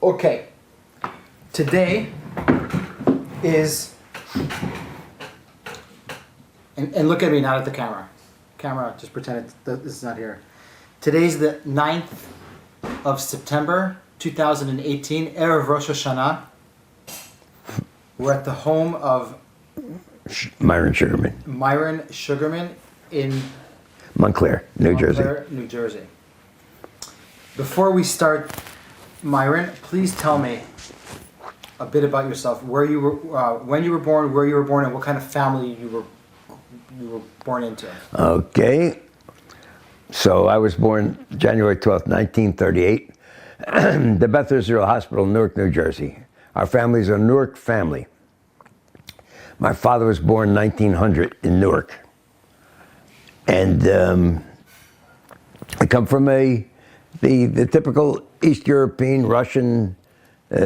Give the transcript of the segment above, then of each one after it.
Okay. Today is, and look at me, not at the camera. Camera, just pretend this is not here. Today's the 9th of September, 2018, Erev Rosh Hashanah. We're at the home of Myron Sugerman. Myron Sugerman in Montclair, New Jersey. New Jersey. Before we start, Myron, please tell me a bit about yourself. Where you were, when you were born, where you were born, and what kind of family you were born into. Okay. So I was born January 12th, 1938, the Beth Israel Hospital, Newark, New Jersey. Our family's a Newark family. My father was born 1900 in Newark. And I come from the typical East European, Russian side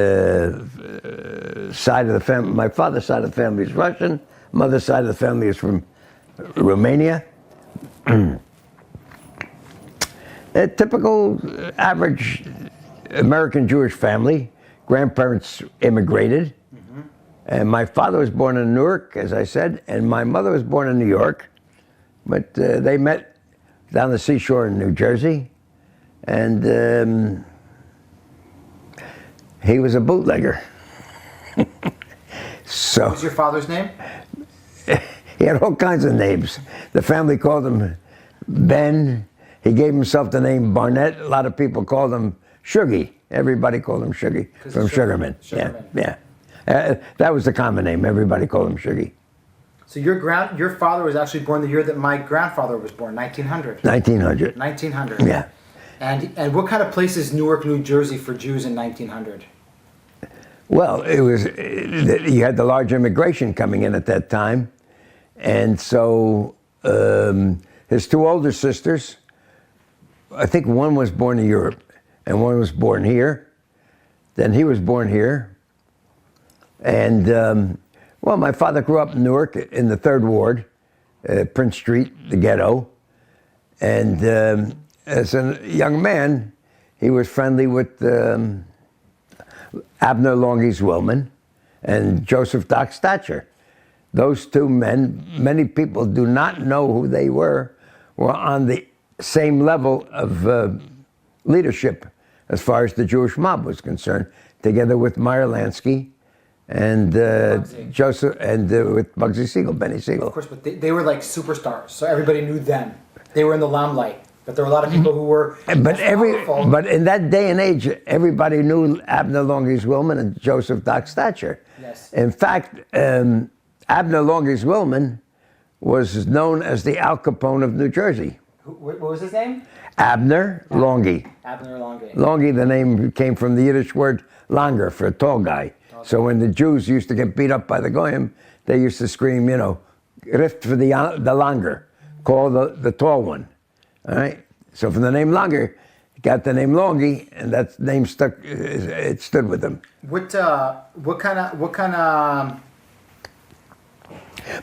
of the family. My father's side of the family is Russian. Mother's side of the family is from Romania. A typical average American Jewish family. Grandparents immigrated. Mm-hmm. And my father was born in Newark, as I said, and my mother was born in New York. But they met down the seashore in New Jersey. And he was a bootlegger. So, what was your father's name? He had all kinds of names. The family called him Ben. He gave himself the name Barnett. A lot of people called him Shuggy. Everybody called him Shuggy from Sugerman. Yeah. That was the common name. Everybody called him Shuggy. So your father was actually born the year that my grandfather was born, 1900. 1900. 1900. Yeah. And what kind of place is Newark, New Jersey for Jews in 1900? Well, it was, you had the large immigration coming in at that time. And so his two older sisters, I think one was born in Europe and one was born here. Then he was born here. And, well, my father grew up in Newark in the 3rd Ward, Prince Street, the ghetto. And as a young man, he was friendly with Abner Longies Willman and Joseph Doc Stacher. Those two men, many people do not know who they were on the same level of leadership as far as the Jewish mob was concerned, together with Meyer Lansky and Joseph, and with Bugsy Siegel, Benny Siegel. Of course, but they were like superstars, so everybody knew them. They were in the limelight, but there were a lot of people who were powerful. But in that day and age, everybody knew Abner Longies Willman and Joseph Doc Stacher. Yes. In fact, Abner Longies Willman was known as the Al Capone of New Jersey. What was his name? Abner Longy. Abner Longy. Longy, the name came from the Yiddish word langer, for a tall guy. So when the Jews used to get beat up by the Goyim, they used to scream, you know, rift for the langer, call the tall one. All right? So from the name Langer, got the name Longy, and that name stuck, it stood with them. What kind of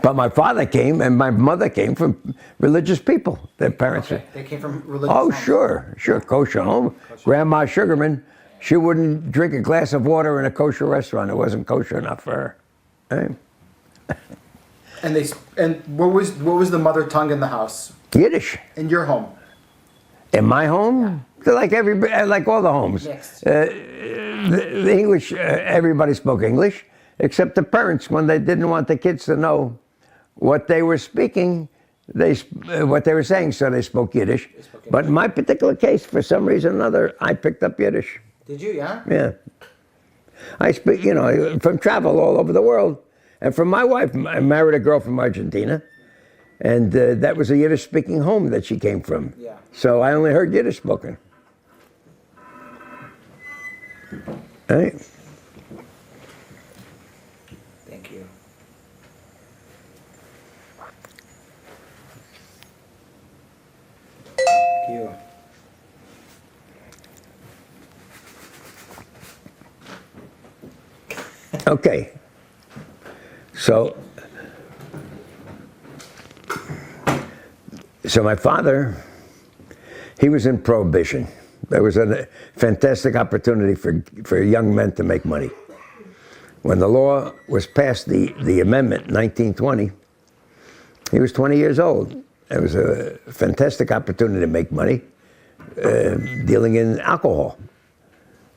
But my father came and my mother came from religious people. Their parents. Okay. They came from religious Oh, homes. sure, kosher home. Grandma Sugerman, she wouldn't drink a glass of water in a kosher restaurant. It wasn't kosher enough for her. Right? And what was the mother tongue in the house? Yiddish. In your home? In my home, like all the homes. Yes. The English, everybody spoke English, except the parents, when they didn't want the kids to know what they were speaking, what they were saying, so they spoke Yiddish. But in my particular case, for some reason or another, I picked up Yiddish. Did you, yeah? Yeah. I speak, you know, from travel all over the world. And from my wife, I married a girl from Argentina. And that was a Yiddish-speaking home that she came from. Yeah. So I only heard Yiddish spoken. Right? Thank you. Thank you. Okay. So my father, he was in Prohibition There was a fantastic opportunity for young men to make money. When the law was passed, the amendment, 1920, he was 20 years old. It was a fantastic opportunity to make money dealing in alcohol.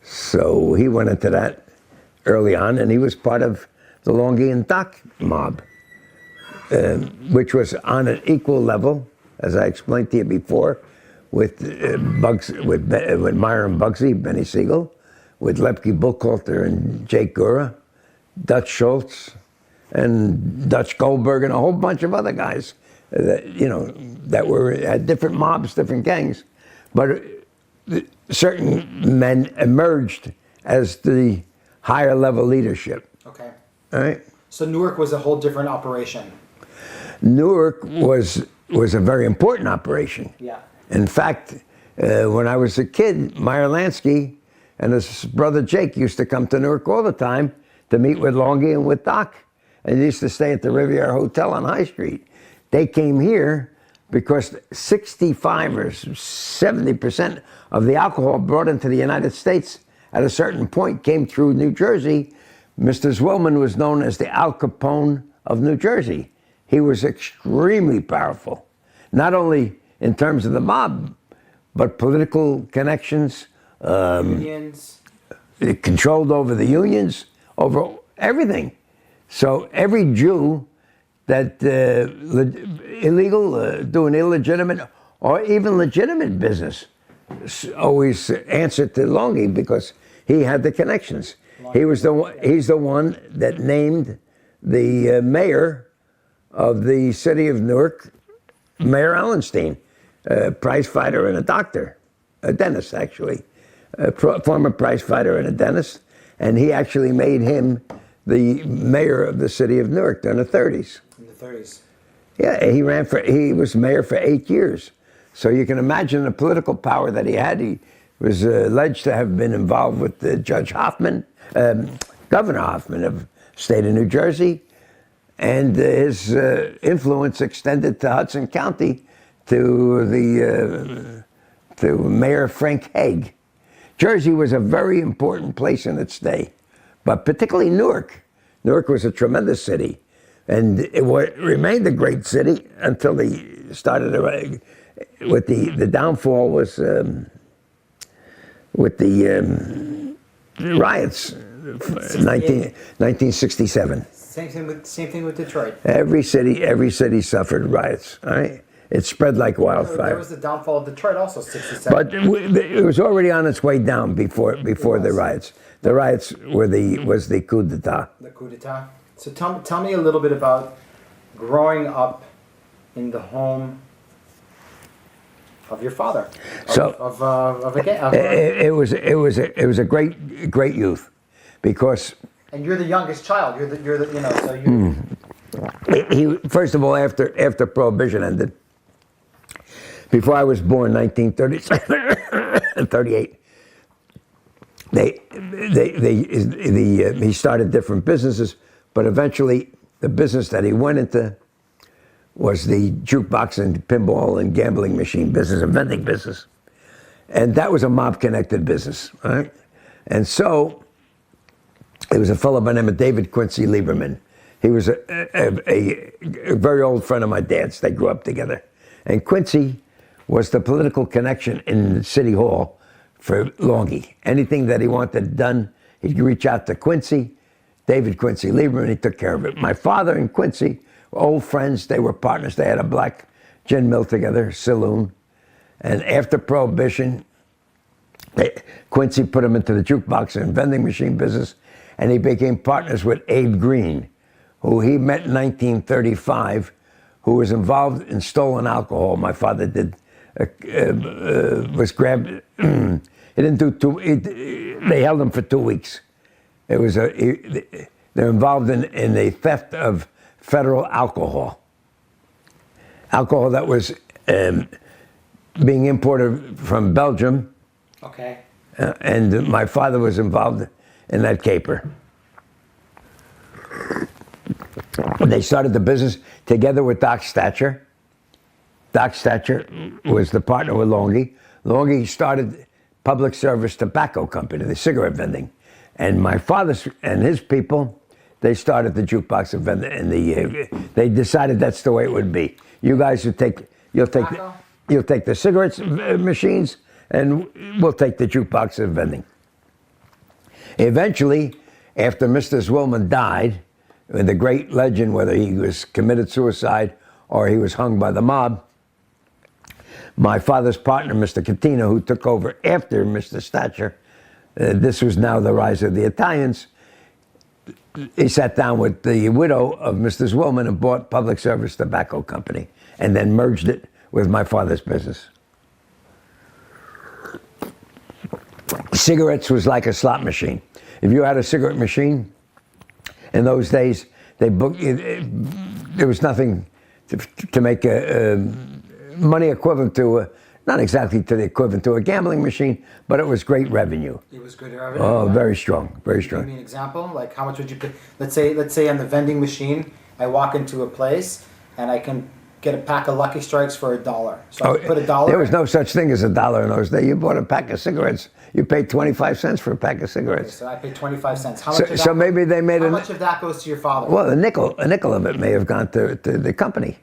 So he went into that early on, and he was part of the Longian dock mob, which was on an equal level, as I explained to you before, with Myron Bugsy, Benny Siegel, with Lepke Buchholter and Jake Gura, Dutch Schultz, and Dutch Goldberg, and a whole bunch of other guys that had different mobs, different gangs. But certain men emerged as the higher level leadership. Okay. All right? So Newark was a whole different operation. Newark was a very important operation. Yeah. In fact, when I was a kid, Meyer Lansky and his brother Jake used to come to Newark all the time to meet with Longy and with Doc. And they used to stay at the Riviera Hotel on High Street. They came here because 65 or 70% of the alcohol brought into the United States at a certain point came through New Jersey. Mr. Zwillman was known as the Al Capone of New Jersey. He was extremely powerful, not only in terms of the mob, but political connections. Unions. It controlled over the unions, over everything. So every Jew that doing illegitimate or even legitimate business always answered to Longy because he had the connections. He's the one that named the mayor of the city of Newark, Mayor Allenstein, a prize fighter and a doctor, a dentist actually, a former prize fighter and a dentist, and he actually made him the mayor of the city of Newark during the 30s. In the 30s. Yeah, he was mayor for 8 years. So you can imagine the political power that he had. He was alleged to have been involved with Judge Hoffman, Governor Hoffman of state of New Jersey, and his influence extended to Hudson County to Mayor Frank Hague. Jersey was a very important place in its day, but particularly Newark. Newark was a tremendous city, and it remained a great city until they started with the downfall was with the riots, 1967. Same thing with Detroit. Every city suffered riots. All right, it spread like wildfire. There was the downfall of Detroit, also 67. But it was already on its way down before the riots. The riots was the coup d'état. The coup d'état. So tell me a little bit about growing up in the home of your father. It was a great youth, because. And you're the youngest child. He first of all, after Prohibition ended, before I was born, 1937 and 38. He started different businesses, but eventually the business that he went into was the jukebox and pinball and gambling machine business and vending business. And that was a mob-connected business, right? And so there was a fellow by the name of David Quincy Lieberman. He was a very old friend of my dad's. They grew up together. And Quincy was the political connection in City Hall for Longy. Anything that he wanted done, he'd reach out to Quincy, David Quincy Lieberman, he took care of it. My father and Quincy were old friends. They were partners. They had a black gin mill together, saloon. And after Prohibition, Quincy put him into the jukebox and vending machine business, and he became partners with Abe Green, who he met in 1935, who was involved in stolen alcohol. My father was grabbed. He didn't do they held him for 2 weeks. It was they're involved in the theft of federal alcohol that was being imported from Belgium. Okay. And my father was involved in that caper. They started the business together with Doc Stacher. Doc Stacher was the partner with Longy. Longy started public service tobacco company, the cigarette vending. And my father and his people, they started the jukebox and vending, and they decided that's the way it would be. You guys you'll take the cigarettes machines, and we'll take the jukebox and vending. Eventually, after Mr. Sugerman died, the great legend, whether he was committed suicide or he was hung by the mob, my father's partner, Mr. Catino, who took over after Mr. Stacher, this was now the rise of the Italians, he sat down with the widow of Mr. Sugerman and bought Public Service Tobacco Company and then merged it with my father's business. Cigarettes was like a slot machine. If you had a cigarette machine, in those days, there was nothing to make money equivalent to, not exactly to the equivalent to a gambling machine, but it was great revenue. It was good revenue? Oh, very strong, very strong. Give me an example? Like how much would you pay? Let's say on the vending machine, I walk into a place and I can get a pack of Lucky Strikes for $1. So I put $1. There was no such thing as $1 in those days. You bought a pack of cigarettes, you paid 25 cents for a pack of cigarettes. Okay, so I paid 25 cents. How much So maybe they made how much of that goes to your father? Well, a nickel of it may have gone to the company.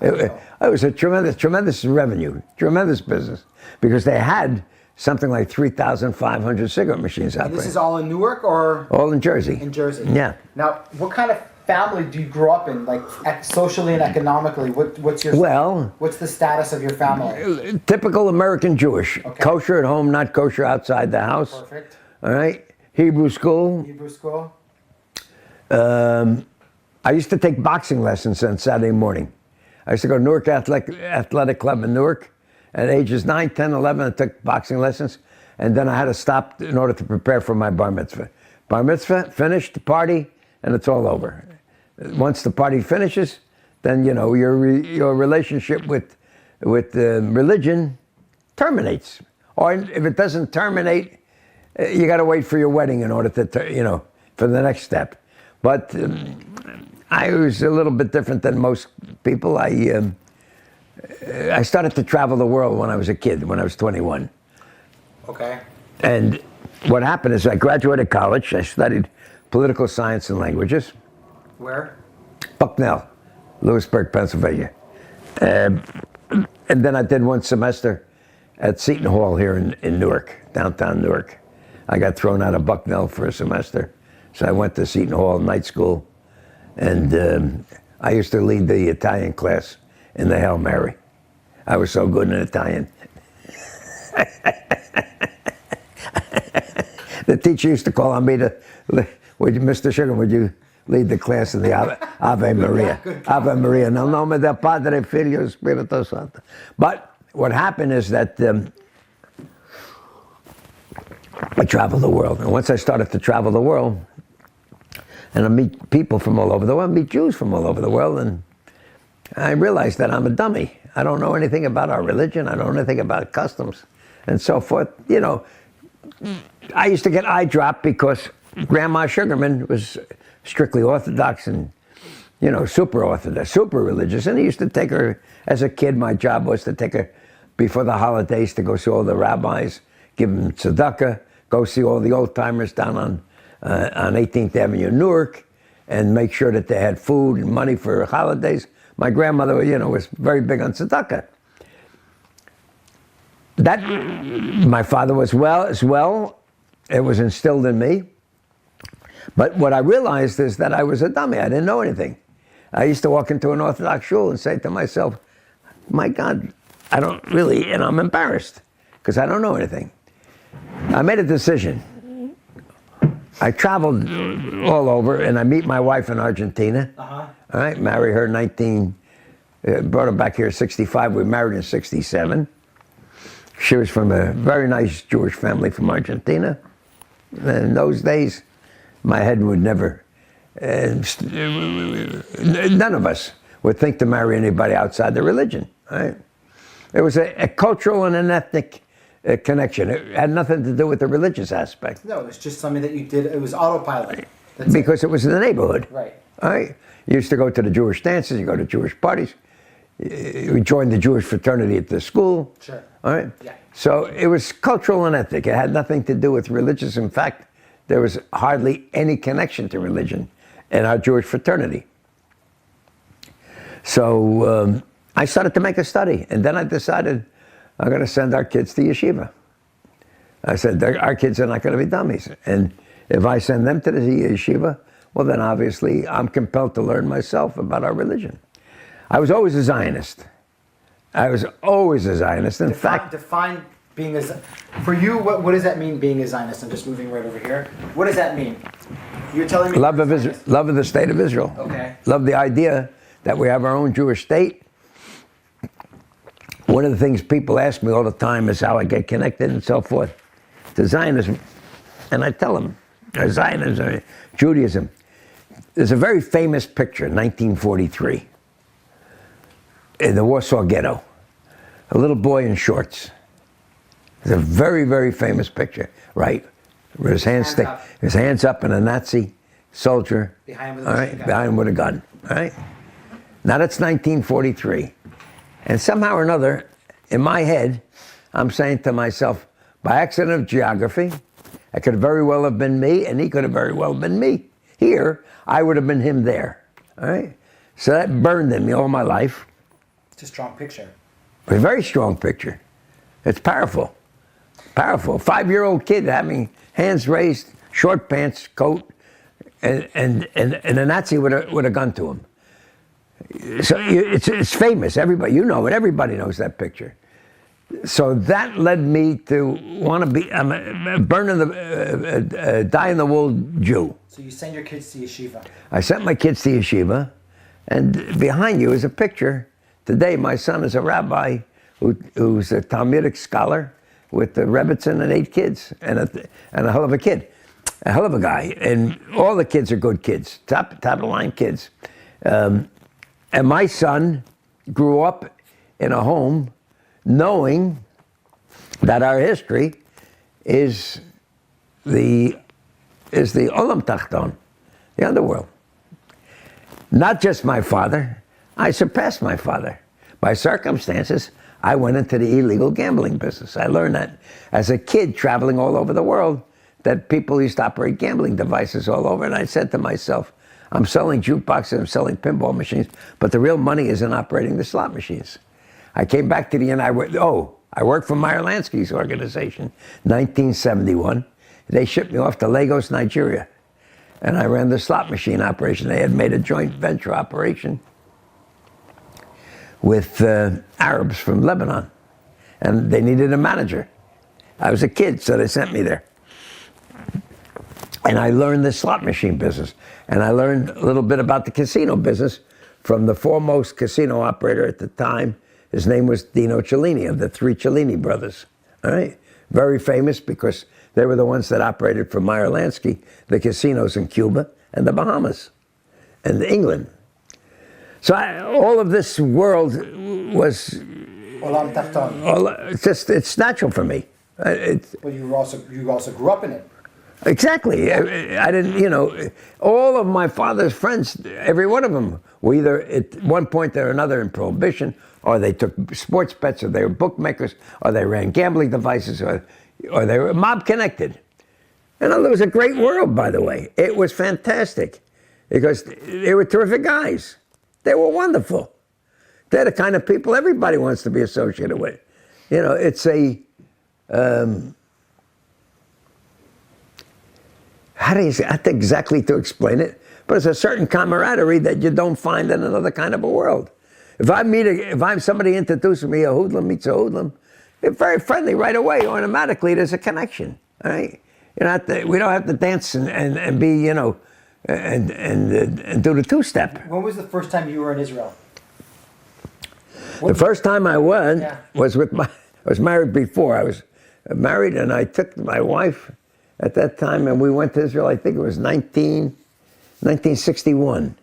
It was a tremendous revenue, tremendous business, because they had something like 3,500 cigarette machines out And there. this is all in Newark or? All in Jersey. In Jersey. Yeah. Now, what kind of family do you grow up in, like socially and economically? What's the status of your family? Typical American Jewish. Okay. Kosher at home, not kosher outside the house. Perfect. All right. Hebrew school. Hebrew school. I used to take boxing lessons on Saturday morning. I used to go to Newark Athletic Club in Newark. At ages 9, 10, 11, I took boxing lessons. And then I had to stop in order to prepare for my bar mitzvah. Bar mitzvah, finished the party, and it's all over. Once the party finishes, then, you know, your relationship with religion terminates. Or if it doesn't terminate, you got to wait for your wedding in order to, you know, for the next step. But I was a little bit different than most people. I started to travel the world when I was a kid, when I was 21. Okay. And what happened is I graduated college. I studied political science and languages. Where? Bucknell, Lewisburg, Pennsylvania. And then I did one semester at Seton Hall here in Newark, downtown Newark. I got thrown out of Bucknell for a semester. So I went to Seton Hall night school. And I used to lead the Italian class in the Hail Mary. I was so good in Italian. The teacher used to call on me to, Mr. Sugerman, would you lead the class in the Ave Maria? Ave Maria, nel nome del Padre, Figlio, e Spirito Santo. But what happened is that I traveled the world. And once I started to travel the world, and I meet people from all over the world, meet Jews from all over the world, and I realized that I'm a dummy. I don't know anything about our religion. I don't know anything about customs and so forth. You know, I used to get eye dropped because Grandma Sugerman was strictly Orthodox and, you know, super Orthodox, super religious. And I used to take her, as a kid, my job was to take her before the holidays to go see all the rabbis, give them tzedakah, go see all the old timers down on 18th Avenue, Newark, and make sure that they had food and money for holidays. My grandmother, you know, was very big on tzedakah. That, my father was as well. It was instilled in me. But what I realized is that I was a dummy. I didn't know anything. I used to walk into an Orthodox shul and say to myself, my God, I don't really, and I'm embarrassed because I don't know anything. I made a decision. I traveled all over, and I meet my wife in Argentina. All right, married her brought her back here in 65. We married in 67. She was from a very nice Jewish family from Argentina. And in those days, my head would never, none of us would think to marry anybody outside the religion. Right? It was a cultural and an ethnic connection. It had nothing to do with the religious aspect. No, it was just something that you did. It was autopilot. Because it was in the neighborhood. Right. All right. You used to go to the Jewish dances. You go to Jewish parties. You joined the Jewish fraternity at the school. Sure. All right. Yeah. So it was cultural and ethnic. It had nothing to do with religious. In fact, there was hardly any connection to religion in our Jewish fraternity. So I started to make a study, and then I decided I'm going to send our kids to yeshiva. I said, our kids are not going to be dummies. And if I send them to the yeshiva, well, then obviously I'm compelled to learn myself about our religion. I was always a Zionist. In fact, define being a for you. What does that mean? Being a Zionist? I'm just moving right over here. What does that mean? You're telling me love of Israel, love of the state of Israel. Okay. Love the idea that we have our own Jewish state. One of the things people ask me all the time is how I get connected and so forth to Zionism, and I tell them, Zionism, Judaism. There's a very famous picture, 1943, in the Warsaw Ghetto. A little boy in shorts. It's a very, very famous picture, right? With his hands up, and a Nazi soldier behind him with a gun. All right. Now that's 1943, and somehow or another, in my head, I'm saying to myself, by accident of geography, it could very well have been me, and he could have very well been me. Here, I would have been him there. All right. So that burned in me all my life. It's a strong picture. A very strong picture. It's powerful. Powerful. 5-year-old kid having hands raised, short pants, coat, and a Nazi with a gun to him. So it's famous. Everybody, you know it. Everybody knows that picture. So that led me to want to be a die-in-the-wool Jew. So you send your kids to yeshiva. I sent my kids to yeshiva, and behind you is a picture. Today, my son is a rabbi who's a Talmudic scholar with the Rebbitzin and 8 kids, and a hell of a kid, a hell of a guy. And all the kids are good kids, top of the line kids. And my son grew up in a home knowing that our history is the Olam Tachton, the underworld. Not just my father. I surpassed my father. By circumstances, I went into the illegal gambling business. I learned that as a kid traveling all over the world, that people used to operate gambling devices all over. And I said to myself, I'm selling jukeboxes, I'm selling pinball machines, but the real money is in operating the slot machines. I came back to the United I worked for Myron organization, 1971. They shipped me off to Lagos, Nigeria. And I ran the slot machine operation. They had made a joint venture operation with Arabs from Lebanon. And they needed a manager. I was a kid, so they sent me there. And I learned the slot machine business. And I learned a little bit about the casino business from the foremost casino operator at the time. His name was Dino Cellini, of the 3 Cellini brothers. All right? Very famous because they were the ones that operated for Meyer Lansky, the casinos in Cuba and the Bahamas and England. So all of this world was... Olam Tachton. It's natural for me. But you also grew up in it. Exactly. I didn't, all of my father's friends, every one of them, were either at one point or another in Prohibition, or they took sports bets, or they were bookmakers, or they ran gambling devices, or they were mob connected. And it was a great world, by the way. It was fantastic because they were terrific guys. They were wonderful. They're the kind of people everybody wants to be associated with. It's a... how do you say? I have to exactly to explain it, but it's a certain camaraderie that you don't find in another kind of a world. If somebody introduces me, a hoodlum meets a hoodlum, they're very friendly right away. Automatically, there's a connection. All right, we don't have to dance and be and do the 2-step. When was the first time you were in Israel? The first time I went was I was married before. I was married, and I took my wife at that time, and we went to Israel. I think it was 1961.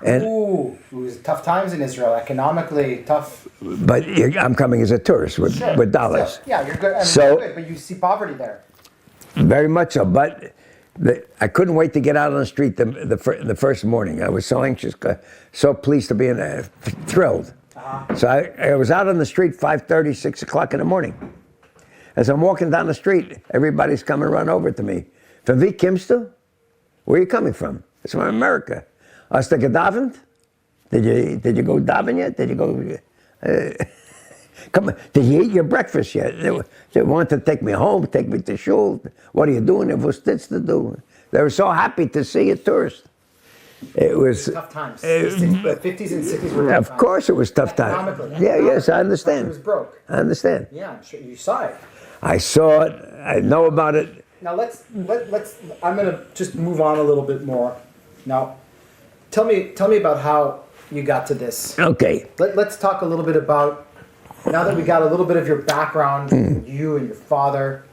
And it was tough times in Israel, economically tough. But I'm coming as a tourist with dollars. So, yeah, you're good. You're good, but you see poverty there. Very much so. But I couldn't wait to get out on the street the first morning. I was so anxious, so pleased to be in there, thrilled. So I was out on the street 5:30, 6 o'clock in the morning. As I'm walking down the street, everybody's coming run over to me. Van wie kommst du? Where are you coming from? It's from America. Hast du gedavend? Did you go daven yet? Did you go? Come on, did you eat your breakfast yet? They wanted to take me home, take me to shul. What are you doing? Was this to do? They were so happy to see a tourist. It was tough times. The 50s and 60s were tough times. Of course it was tough times. Yeah, yes, I understand. It was broke. I understand. Yeah, I'm sure you saw it. I saw it. I know about it. Now let's I'm gonna just move on a little bit more. Now, tell me about how you got to this. Okay. Let's talk a little bit about, now that we got a little bit of your background, you and your father,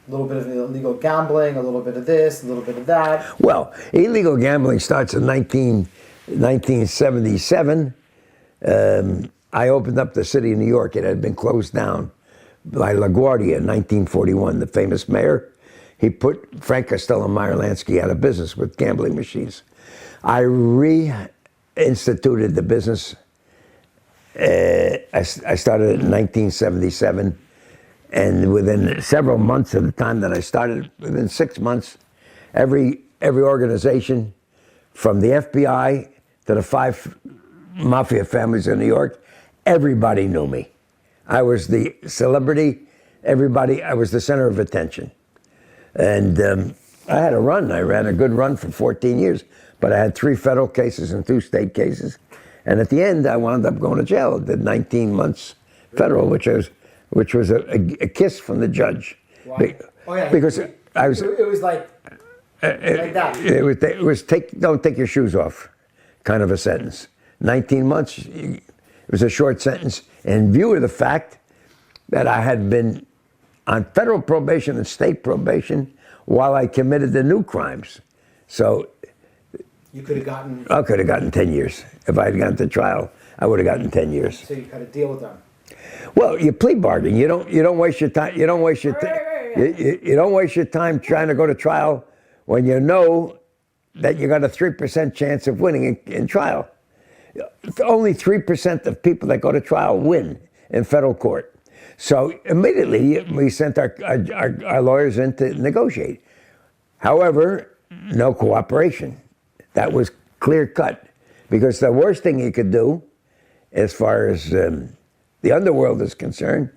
a little bit of illegal gambling, a little bit of this, a little bit of that. Well, illegal gambling starts in 1977. I opened up the city of New York. It had been closed down by LaGuardia in 1941, the famous mayor. He put Frank Costello and Meyer Lansky out of business with gambling machines. I reinstituted the business. I started in 1977, and within several months of the time that I started, within 6 months, every organization, from the FBI to the 5 mafia families in New York, everybody knew me. I was the celebrity. I was the center of attention. And I had a run. I ran a good run for 14 years, but I had 3 federal cases and 2 state cases. And at the end, I wound up going to jail. I did 19 months federal, which was a kiss from the judge. Wow. Oh yeah. Because I was. It was like that. It was don't take your shoes off, kind of a sentence. 19 months. It was a short sentence in view of the fact that I had been on federal probation and state probation while I committed the new crimes. So you could have gotten. I could have gotten 10 years. If I had gone to trial, I would have gotten 10 years. So you got to deal with them. Well, you plea bargain. You don't waste your time. You don't waste your time. You don't waste your time trying to go to trial when you know that you got a 3% chance of winning in trial. Only 3% of people that go to trial win in federal court. So immediately we sent our lawyers in to negotiate. However, no cooperation. That was clear cut. Because the worst thing you could do, as far as the underworld is concerned,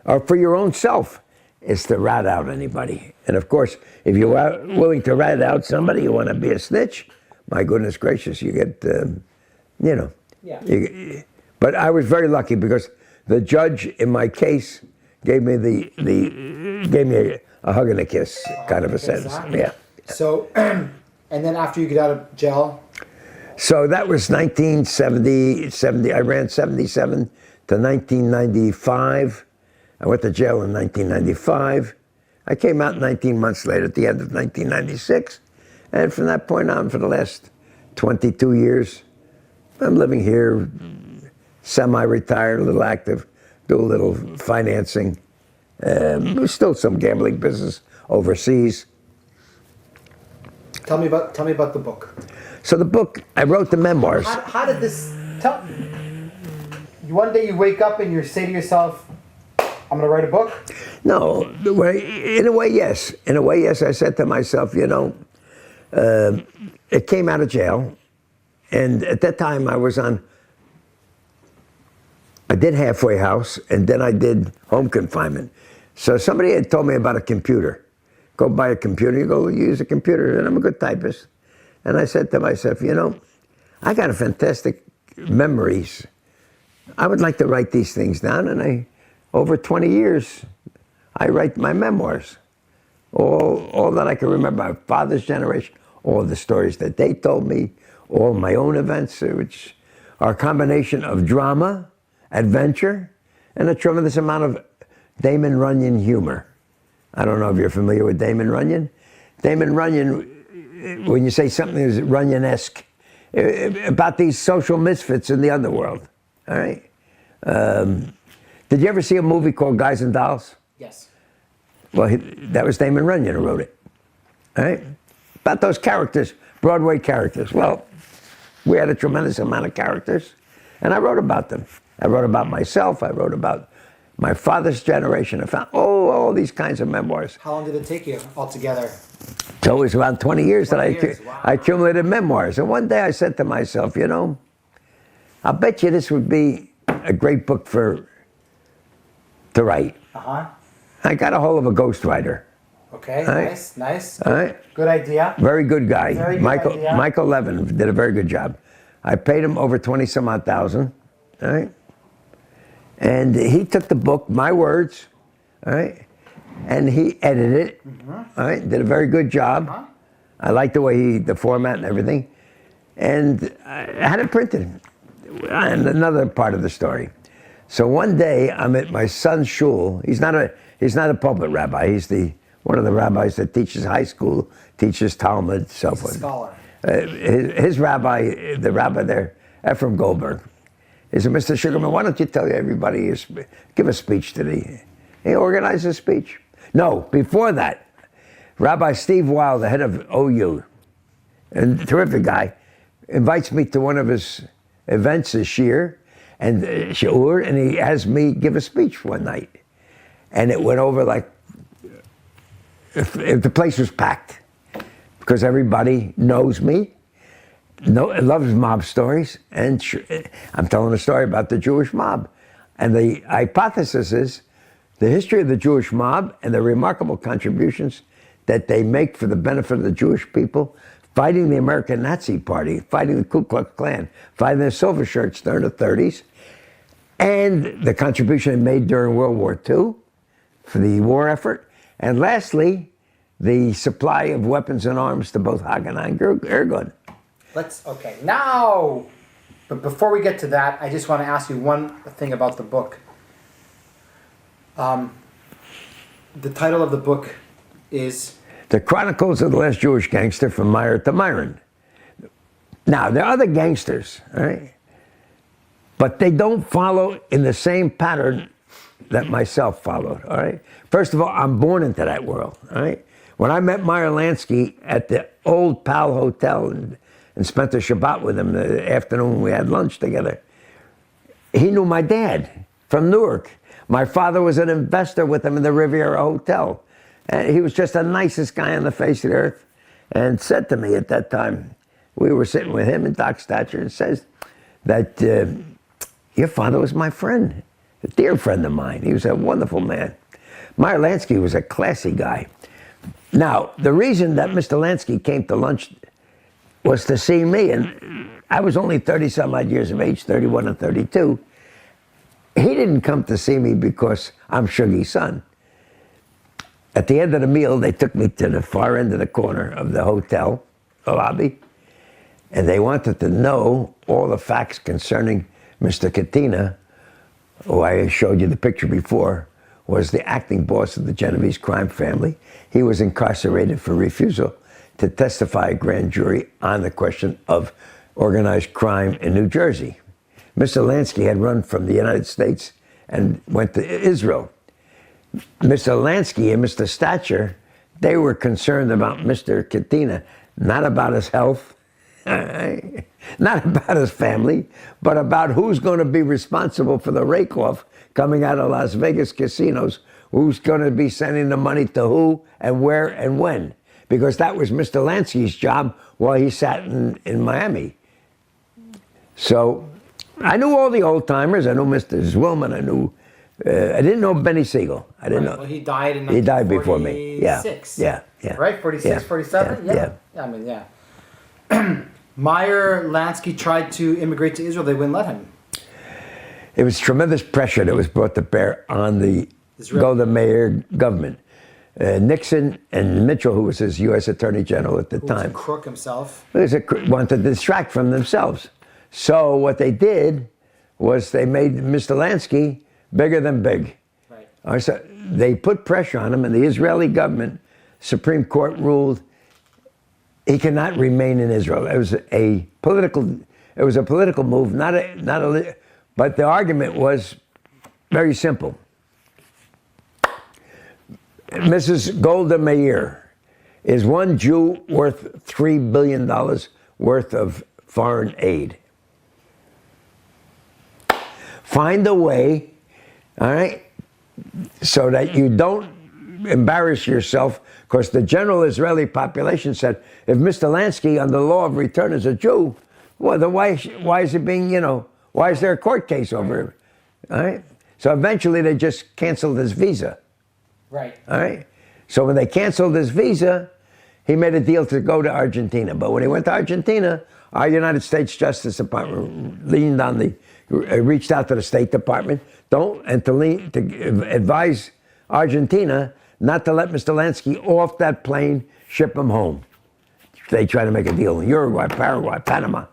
or for your own self, is to rat out anybody. And of course, if you're willing to rat out somebody, you want to be a snitch, my goodness gracious, you get, Yeah. But I was very lucky because the judge in my case gave me a hug and a kiss kind of a sentence. Yeah. So, and then after you get out of jail? So that was 1970. I ran 77 to 1995. I went to jail in 1995. I came out 19 months later at the end of 1996. And from that point on, for the last 22 years, I'm living here, semi-retired, a little active, do a little financing. Still some gambling business overseas. Tell me about the book. So the book, I wrote the memoirs. How did this tell? One day you wake up and you say to yourself, I'm going to write a book? No, in a way, yes. In a way, yes. I said to myself, it came out of jail. And at that time I did halfway house and then I did home confinement. So somebody had told me about a computer. Go buy a computer, you go use a computer, and I'm a good typist. And I said to myself, I got a fantastic memories. I would like to write these things down, and over 20 years, I write my memoirs. All that I can remember, my father's generation, all the stories that they told me, all my own events, which are a combination of drama, adventure, and a tremendous amount of Damon Runyon humor. I don't know if you're familiar with Damon Runyon. Damon Runyon, when you say something is Runyon-esque, about these social misfits in the underworld, all right? Did you ever see a movie called Guys and Dolls? Yes. Well, that was Damon Runyon who wrote it, all right? About those characters, Broadway characters. Well, we had a tremendous amount of characters, and I wrote about them. I wrote about myself. I wrote about my father's generation. I found, all these kinds of memoirs. How long did it take you altogether? So it was around 20 years 20 that years, wow. I accumulated memoirs. And one day I said to myself, I'll bet you this would be a great book to write. Uh-huh. I got a hold of a ghostwriter. Okay, Right. nice. All right. Good idea. Very good guy. Very good idea. Michael Levin did a very good job. I paid him over 20-some-odd thousand. All right. And he took the book, my words, all right, and he edited it. All right, did a very good job. I liked the way the format and everything. And I had it printed. And another part of the story. So one day I'm at my son's shul. He's not a pulpit rabbi. He's one of the rabbis that teaches high school, teaches Talmud, so forth. He's a scholar. His rabbi, the rabbi there, Ephraim Goldberg, he said, Mr. Sugerman, why don't you tell everybody, give a speech today? He organized a speech. No, before that, Rabbi Steve Weil, the head of OU, a terrific guy, invites me to one of his events this year, and he has me give a speech one night. And it went over like, if the place was packed, because everybody knows me, loves mob stories, and I'm telling a story about the Jewish mob. And the hypothesis is the history of the Jewish mob and the remarkable contributions that they make for the benefit of the Jewish people, fighting the American Nazi Party, fighting the Ku Klux Klan, fighting the silver shirts during the 30s, and the contribution they made during World War II for the war effort. And lastly, the supply of weapons and arms to both Haganah and Irgun. Okay, now, but before we get to that, I just want to ask you one thing about the book. The title of the book is? The Chronicles of the Last Jewish Gangster from Meyer to Myron. Now, there are other gangsters, all right? But they don't follow in the same pattern that myself followed, all right? First of all, I'm born into that world, all right? When I met Meyer Lansky at the old Pal Hotel and spent the Shabbat with him the afternoon we had lunch together, he knew my dad from Newark. My father was an investor with him in the Riviera Hotel. And he was just the nicest guy on the face of the earth, and said to me at that time, we were sitting with him and Doc Stature, and says that your father was my friend, a dear friend of mine. He was a wonderful man. Meyer Lansky was a classy guy. Now, the reason that Mr. Lansky came to lunch was to see me, and I was only 30-some-odd years of age, 31 and 32. He didn't come to see me because I'm Shuggy's son. At the end of the meal, they took me to the far end of the corner of the hotel, the lobby, and they wanted to know all the facts concerning Mr. Katina, who I showed you the picture before, was the acting boss of the Genovese crime family. He was incarcerated for refusal to testify at grand jury on the question of organized crime in New Jersey. Mr. Lansky had run from the United States and went to Israel. Mr. Lansky and Mr. Stature, they were concerned about Mr. Katina, not about his health, not about his family, but about who's going to be responsible for the rake-off coming out of Las Vegas casinos, who's going to be sending the money to who and where and when. Because that was Mr. Lansky's job while he sat in Miami. So I knew all the old-timers. I knew Mr. Zwillman. I didn't know Benny Siegel. I didn't know. Well, he died in 1946. He died before me. Yeah. Right? 46, yeah. 47? Yeah. I mean, yeah. Meyer Lansky tried to immigrate to Israel. They wouldn't let him. It was tremendous pressure that was brought to bear on the Golda Meir government. Nixon and Mitchell, who was his U.S. Attorney General at the time. Was a crook himself. Wanted to distract from themselves. So what they did was they made Mr. Lansky bigger than big. Right. So they put pressure on him, and the Israeli government, Supreme Court ruled he cannot remain in Israel. It was a political move, but the argument was very simple. Mrs. Golda Meir is one Jew worth $3 billion worth of foreign aid. Find a way, all right, so that you don't embarrass yourself, because the general Israeli population said, if Mr. Lansky, under the law of return, is a Jew, well, then why is it being, why is there a court case over him? All right? So eventually they just canceled his visa. Right. All right? So when they canceled his visa, he made a deal to go to Argentina. But when he went to Argentina, our United States Justice Department reached out to the State Department, to advise Argentina not to let Mr. Lansky off that plane, ship him home. They tried to make a deal in Uruguay, Paraguay, Panama.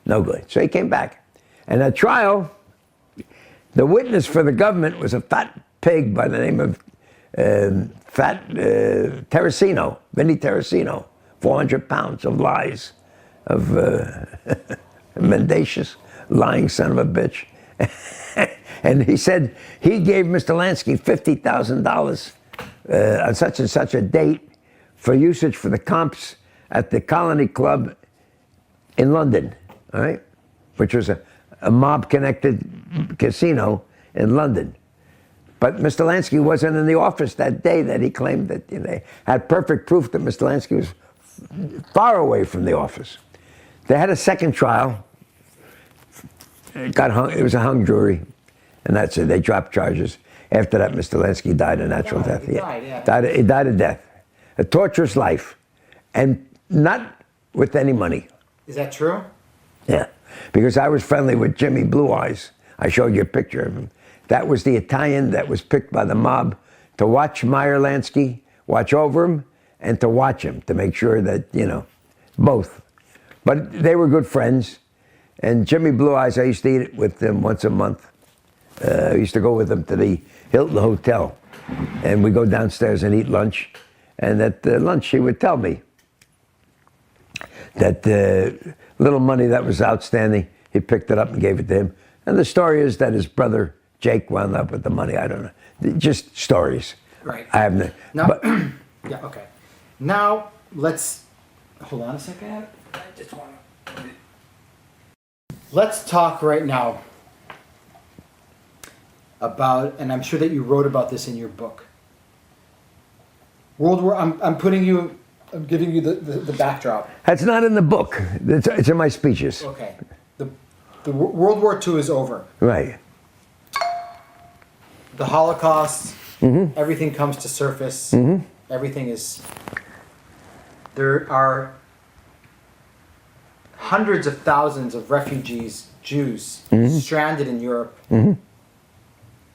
No good. So he came back. And at trial, the witness for the government was a fat pig by the name of Terracino, Vinny Terracino, 400 pounds of lies, of mendacious, lying son of a bitch. And he said he gave Mr. Lansky $50,000 on such and such a date for usage for the comps at the Colony Club in London, all right? Which was a mob-connected casino in London. But Mr. Lansky wasn't in the office that day that he claimed that they had perfect proof that Mr. Lansky was far away from the office. They had a second trial. It was a hung jury, and that's it. They dropped charges. After that, Mr. Lansky died a natural death. He died of death. A torturous life, and not with any money. Is that true? Yeah, because I was friendly with Jimmy Blue Eyes. I showed you a picture of him. That was the Italian that was picked by the mob to watch Meyer Lansky, watch over him, and to watch him, to make sure that, both. But they were good friends. And Jimmy Blue Eyes, I used to eat with him once a month. I used to go with him to the Hilton Hotel. And we go downstairs and eat lunch. And at lunch, he would tell me that little money that was outstanding, he picked it up and gave it to him. And the story is that his brother, Jake, wound up with the money. I don't know. Just stories. Right. I have no... Now, but, yeah, okay. Now, let's... Hold on a second. I just want to... Let's talk right now about, and I'm sure that you wrote about this in your book. World War... I'm giving you the backdrop. That's not in the book. It's in my speeches. Okay. The World War II is over. Right. The Holocaust, everything comes to surface. Everything is... There are hundreds of thousands of refugees, Jews, stranded in Europe, in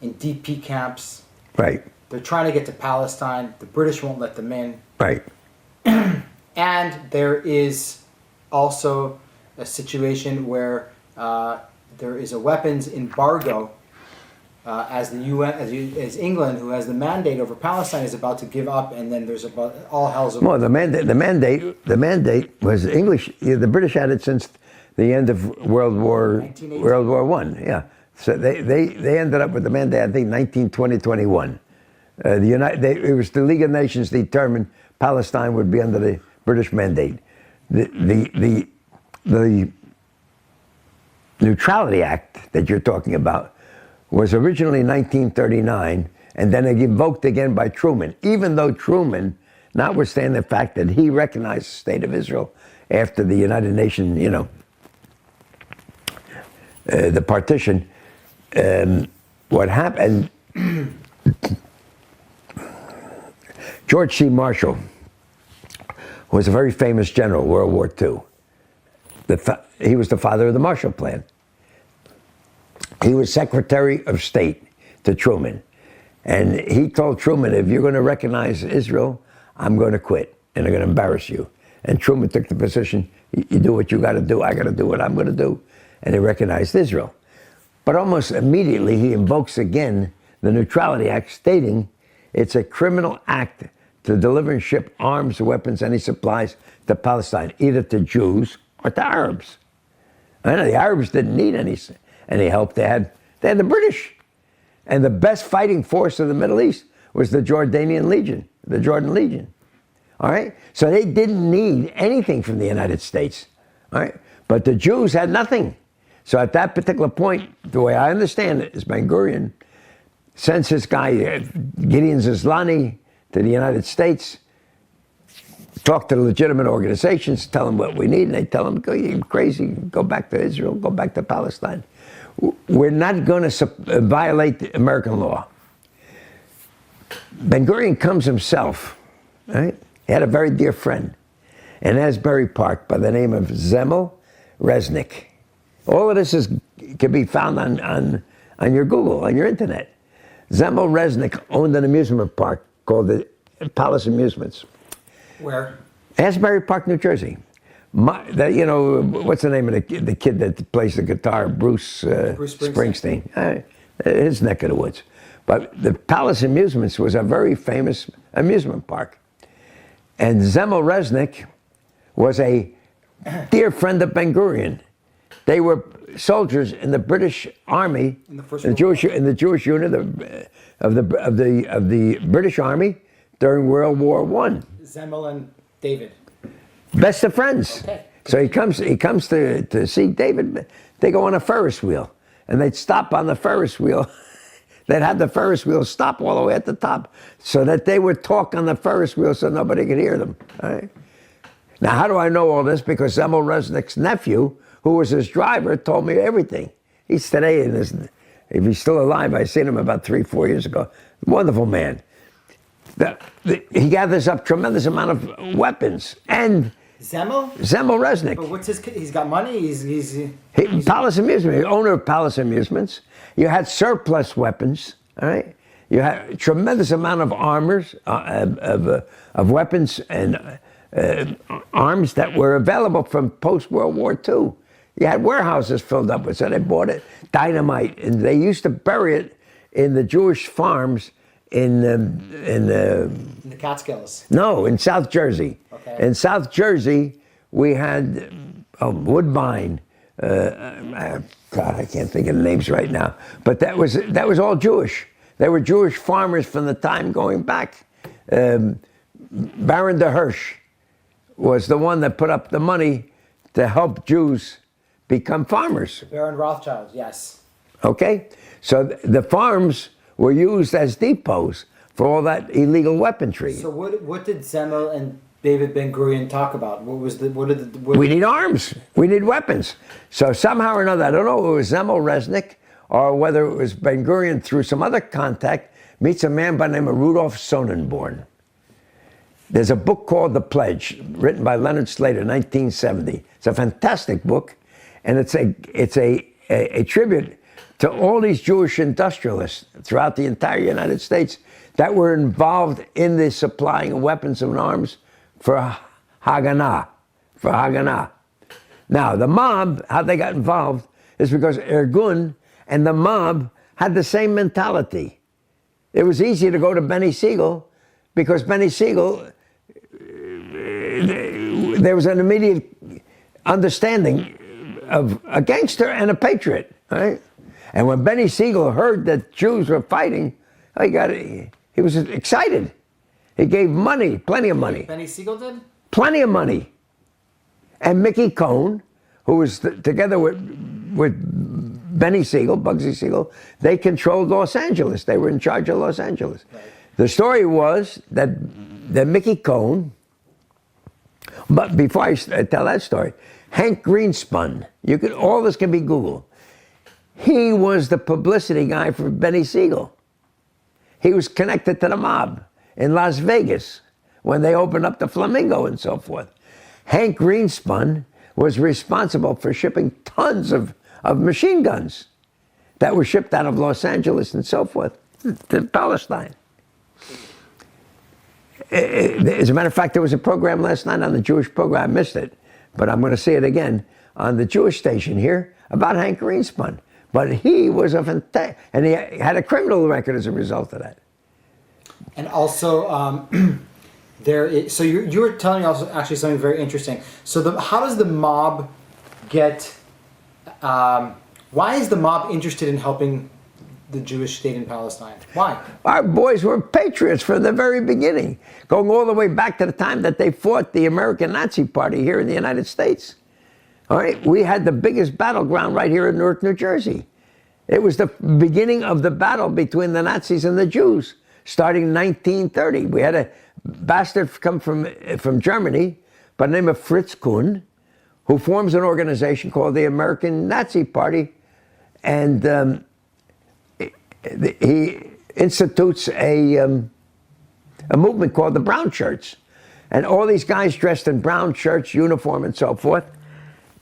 DP camps. Right. They're trying to get to Palestine. The British won't let them in. Right. And there is also a situation where there is a weapons embargo as the UN, as England, who has the mandate over Palestine, is about to give up, and then there's about all hell's. Well, the mandate was English. The British had it since the end of World War I. Yeah, so they ended up with the mandate. I think 1920-21. It was the League of Nations determined Palestine would be under the British mandate. The Neutrality Act that you're talking about was originally 1939, and then invoked again by Truman, even though Truman, notwithstanding the fact that he recognized the state of Israel after the United Nations, the partition, what happened, George C. Marshall was a very famous general, World War II. He was the father of the Marshall Plan. He was Secretary of State to Truman. And he told Truman, if you're going to recognize Israel, I'm going to quit, and I'm going to embarrass you. And Truman took the position, you do what you got to do, I got to do what I'm going to do. And he recognized Israel. But almost immediately, he invokes again the Neutrality Act, stating it's a criminal act to deliver and ship arms, weapons, any supplies to Palestine, either to Jews or to Arabs. I know the Arabs didn't need any help. They had the British. And the best fighting force of the Middle East was the Jordanian Legion, the Jordan Legion. All right? So they didn't need anything from the United States. All right? But the Jews had nothing. So at that particular point, the way I understand it is Ben Gurion sends this guy, Gideon Zislani, to the United States, talk to the legitimate organizations, tell them what we need, and they tell them, "Go, you're crazy, go back to Israel, go back to Palestine. We're not going to violate the American law." Ben-Gurion comes himself, right? He had a very dear friend in Asbury Park by the name of Zemel Resnick. All of this can be found on your Google, on your internet. Zemel Resnick owned an amusement park called the Palace Amusements. Where? Asbury Park, New Jersey. What's the name of the kid that plays the guitar? Bruce Springsteen. His neck of the woods. But the Palace Amusements was a very famous amusement park. And Zemel Resnick was a dear friend of Ben-Gurion. They were soldiers in the British Army, in the Jewish unit of the British Army during World War I. Zemel and David. Best of friends. Okay. So he comes to see David. They go on a Ferris wheel, and they'd stop on the Ferris wheel. They'd have the Ferris wheel stop all the way at the top, so that they would talk on the Ferris wheel so nobody could hear them. All right? Now, how do I know all this? Because Zemel Resnick's nephew, who was his driver, told me everything. He's today in his, if he's still alive, I seen him about 3-4 years ago. Wonderful man. He gathers up tremendous amount of weapons. And Zemel Resnick. But what's his? He's got money. He's Palace Amusement, owner of Palace Amusements. You had surplus weapons. All right. You had a tremendous amount of armors, of weapons and arms that were available from post-World War II. You had warehouses filled up with, so they bought it, dynamite, and they used to bury it in the Jewish farms in the Catskills. No, in South Jersey. Okay. In South Jersey, we had Woodbine. God, I can't think of the names right now, but that was all Jewish. They were Jewish farmers from the time going back. Baron de Hirsch was the one that put up the money to help Jews become farmers. Baron Rothschild, yes. Okay? So the farms were used as depots for all that illegal weaponry. So what did Zemel and David Ben-Gurion talk about? We need arms. We need weapons. So somehow or another, I don't know if it was Zemel Resnick or whether it was Ben-Gurion through some other contact, meets a man by the name of Rudolf Sonnenborn. There's a book called The Pledge, written by Leonard Slater, 1970. It's a fantastic book, and it's a tribute to all these Jewish industrialists throughout the entire United States that were involved in the supplying of weapons and arms for Haganah. Now, the mob, how they got involved is because Irgun and the mob had the same mentality. It was easy to go to Benny Siegel because Benny Siegel, there was an immediate understanding of a gangster and a patriot, right? And when Benny Siegel heard that Jews were fighting, he was excited. He gave money, plenty of money. Benny Siegel did? Plenty of money. And Mickey Cohn, who was together with Benny Siegel, Bugsy Siegel, they controlled Los Angeles. They were in charge of Los Angeles. Right. The story was that Mickey Cohn, but before I tell that story, Hank Greenspun, all this can be Googled. He was the publicity guy for Benny Siegel. He was connected to the mob in Las Vegas when they opened up the Flamingo and so forth. Hank Greenspun was responsible for shipping tons of machine guns that were shipped out of Los Angeles and so forth to Palestine. As a matter of fact, there was a program last night on the Jewish program. I missed it, but I'm going to see it again on the Jewish station here about Hank Greenspun. But he was a fantastic, and he had a criminal record as a result of that. And also, so you were telling us actually something very interesting. So how does the mob get? Why is the mob interested in helping the Jewish state in Palestine? Why? Our boys were patriots from the very beginning, going all the way back to the time that they fought the American Nazi Party here in the United States. All right, we had the biggest battleground right here in Newark, New Jersey. It was the beginning of the battle between the Nazis and the Jews, starting in 1930. We had a bastard come from Germany by the name of Fritz Kuhn, who forms an organization called the American Nazi Party, and he institutes a movement called the Brown Shirts. And all these guys dressed in brown shirts, uniform, and so forth.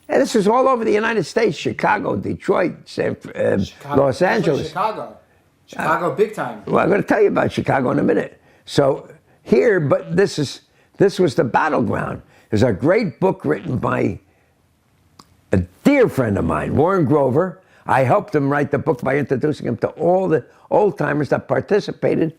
And this was all over the United States, Chicago, Detroit, Los Angeles. Chicago big time. Well, I'm going to tell you about Chicago in a minute. So here, but this was the battleground. There's a great book written by a dear friend of mine, Warren Grover. I helped him write the book by introducing him to all the old-timers that participated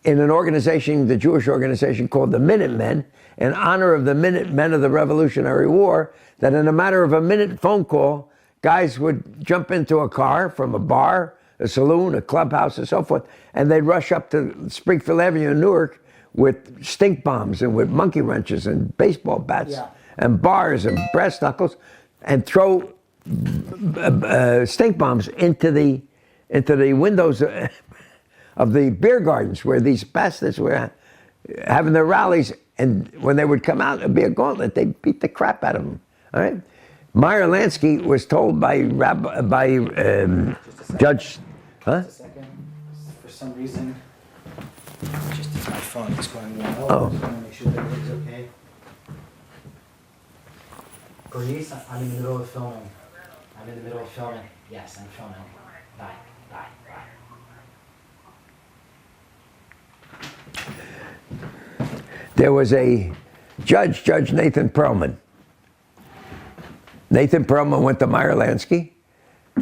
in an organization, the Jewish organization called the Minutemen, in honor of the Minutemen of the Revolutionary War, that in a matter of a minute phone call, guys would jump into a car from a bar, a saloon, a clubhouse, and so forth, and they'd rush up to Springfield Avenue in Newark with stink bombs and with monkey wrenches and baseball bats and bars and brass knuckles, and throw stink bombs into the windows of the beer gardens where these bastards were having their rallies, and when they would come out, it'd be a gauntlet. They'd beat the crap out of them. All right. Meyer Lansky was told by Judge. Huh? Just a second. For some reason, just as my phone is going well. Oh. I just want to make sure that everything's okay. Bernice, I'm in the middle of filming. Yes, I'm filming. Bye. There was a Judge Nathan Perlman. Nathan Perlman went to Meyer Lansky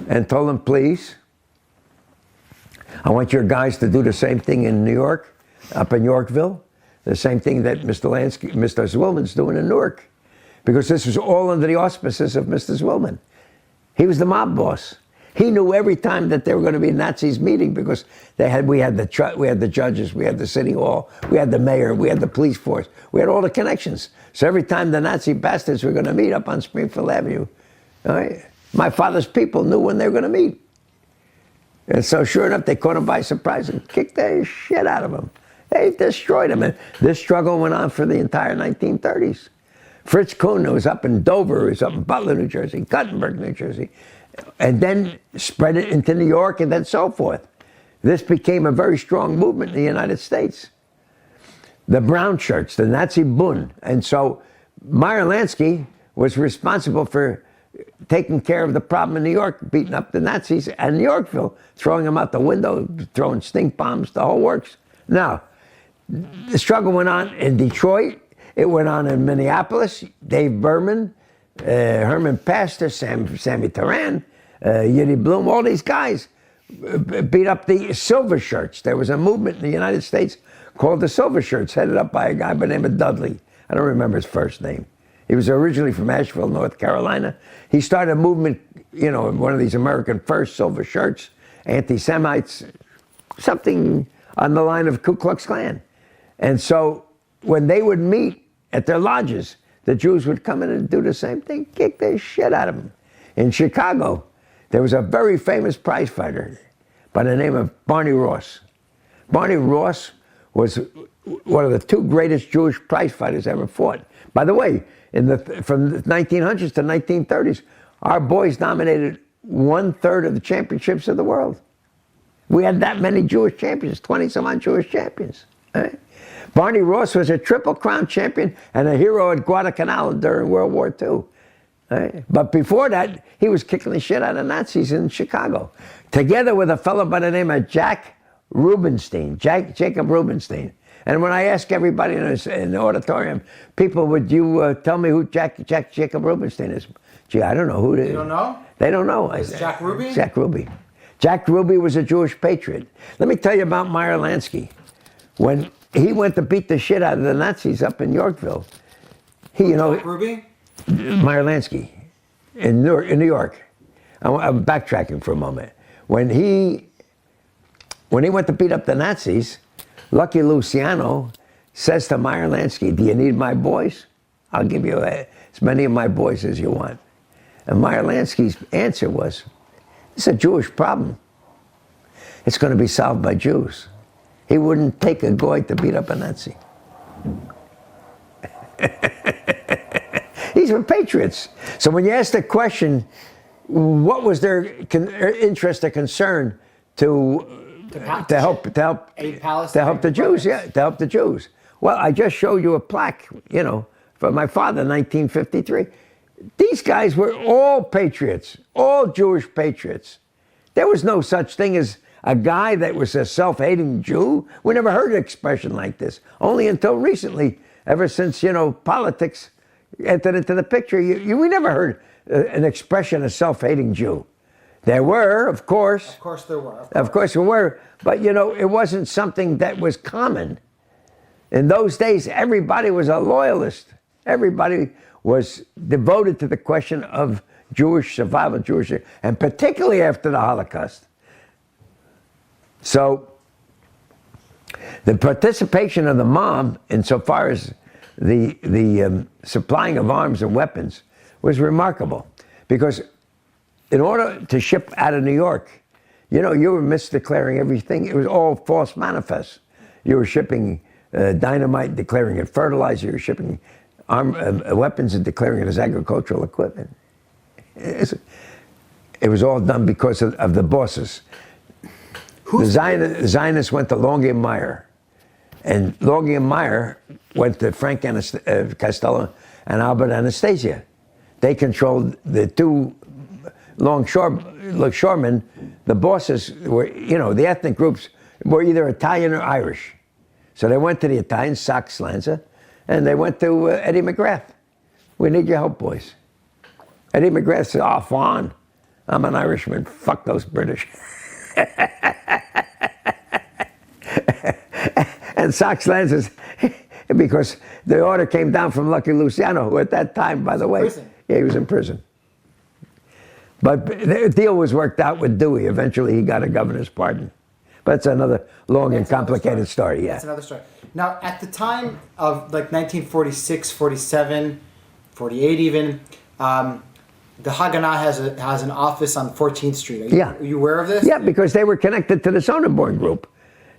and told him, please, I want your guys to do the same thing in New York, up in Yorkville, the same thing that Mr. Zwillman's doing in Newark, because this was all under the auspices of Mr. Zwillman. He was the mob boss. He knew every time that there were going to be Nazis meeting, because we had the judges, we had the city hall, we had the mayor, we had the police force, we had all the connections. So every time the Nazi bastards were going to meet up on Springfield Avenue, all right, my father's people knew when they were going to meet. And so sure enough, they caught him by surprise and kicked the shit out of him. They destroyed him. And this struggle went on for the entire 1930s. Fritz Kuhn was up in Dover, he was up in Butler, New Jersey, Guttenberg, New Jersey, and then spread it into New York and then so forth. This became a very strong movement in the United States. The Brown Shirts, the Nazi Bund. And so Meyer Lansky was responsible for taking care of the problem in New York, beating up the Nazis, and Yorkville, throwing them out the window, throwing stink bombs, the whole works. Now, the struggle went on in Detroit. It went on in Minneapolis. Dave Berman, Herman Pastor, Sammy Taran, Yiddy Bloom, all these guys beat up the Silver Shirts. There was a movement in the United States called the Silver Shirts, headed up by a guy by the name of Dudley. I don't remember his first name. He was originally from Asheville, North Carolina. He started a movement, one of these American First Silver Shirts, anti-Semites, something on the line of Ku Klux Klan. And so when they would meet at their lodges, the Jews would come in and do the same thing, kick the shit out of them. In Chicago, there was a very famous prize fighter by the name of Barney Ross. Barney Ross was one of the two greatest Jewish prize fighters ever fought. By the way, from the 1900s to 1930s, our boys dominated 1/3 of the championships of the world. We had that many Jewish champions, 20-some-odd Jewish champions. Right? Barney Ross was a Triple Crown champion and a hero at Guadalcanal during World War II. Right? But before that, he was kicking the shit out of Nazis in Chicago, together with a fellow by the name of Jacob Rubinstein. And when I ask everybody in the auditorium, people, would you tell me who Jacob Rubinstein is? Gee, I don't know who it is. You don't know? They don't know. Is Jack Ruby? Jack Ruby. Jack Ruby was a Jewish patriot. Let me tell you about Meyer Lansky. When he went to beat the shit out of the Nazis up in Yorkville, Jack Ruby? Meyer Lansky in New York. I'm backtracking for a moment. When he went to beat up the Nazis, Lucky Luciano says to Meyer Lansky, "Do you need my boys? I'll give you as many of my boys as you want." And Meyer Lansky's answer was, It's a Jewish problem. It's going to be solved by Jews. He wouldn't take a goy to beat up a Nazi. These were patriots. So when you ask the question, what was their interest or concern to help the Jews? Yeah, to help the Jews. Well, I just showed you a plaque, you know, for my father, 1953. These guys were all patriots, all Jewish patriots. There was no such thing as a guy that was a self-hating Jew. We never heard an expression like this. Only until recently, ever since, you know, politics entered into the picture, we never heard an expression, a self-hating Jew. There were, of course. Of course there were. Of course there were. But, you know, it wasn't something that was common. In those days, everybody was a loyalist. Everybody was devoted to the question of Jewish survival, and particularly after the Holocaust. So the participation of the mob, insofar as the supplying of arms and weapons, was remarkable. Because in order to ship out of New York, you know, you were misdeclaring everything. It was all false manifests. You were shipping dynamite, declaring it fertilizer. You were shipping weapons and declaring it as agricultural equipment. It was all done because of the bosses. The Zionists went to Longy and Meyer. And Longy and Meyer went to Frank Costello and Albert Anastasia. They controlled the two longshoremen. The bosses were, you know, the ethnic groups were either Italian or Irish. So they went to the Italians, Sachs Lanza, and they went to Eddie McGrath. We need your help, boys. Eddie McGrath said, oh, fine. I'm an Irishman. Fuck those British. And Sachs Lanza, because the order came down from Lucky Luciano, who at that time, by the way, yeah, he was in prison. But the deal was worked out with Dewey. Eventually, he got a governor's pardon. But it's another long and complicated story, yeah. That's another story. Now, at the time of like 1946, 47, 48 even, the Haganah has an office on 14th Street. Are you aware of this? Yeah, because they were connected to the Sonnenborn Group.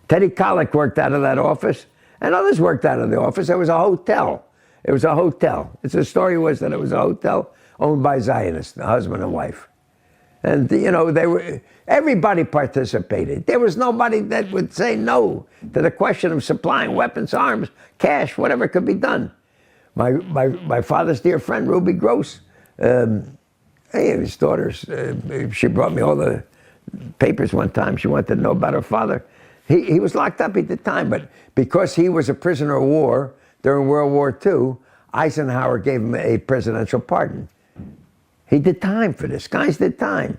Teddy Kollek worked out of that office, and others worked out of the office. It was a hotel. It was a hotel. The story was that it was a hotel owned by Zionists, the husband and wife. And, you know, everybody participated. There was nobody that would say no to the question of supplying weapons, arms, cash, whatever could be done. My father's dear friend, Ruby Gross, his daughters, she brought me all the papers one time. She wanted to know about her father. He was locked up at the time, but because he was a prisoner of war during World War II, Eisenhower gave him a presidential pardon. He did time for this. Guys did time.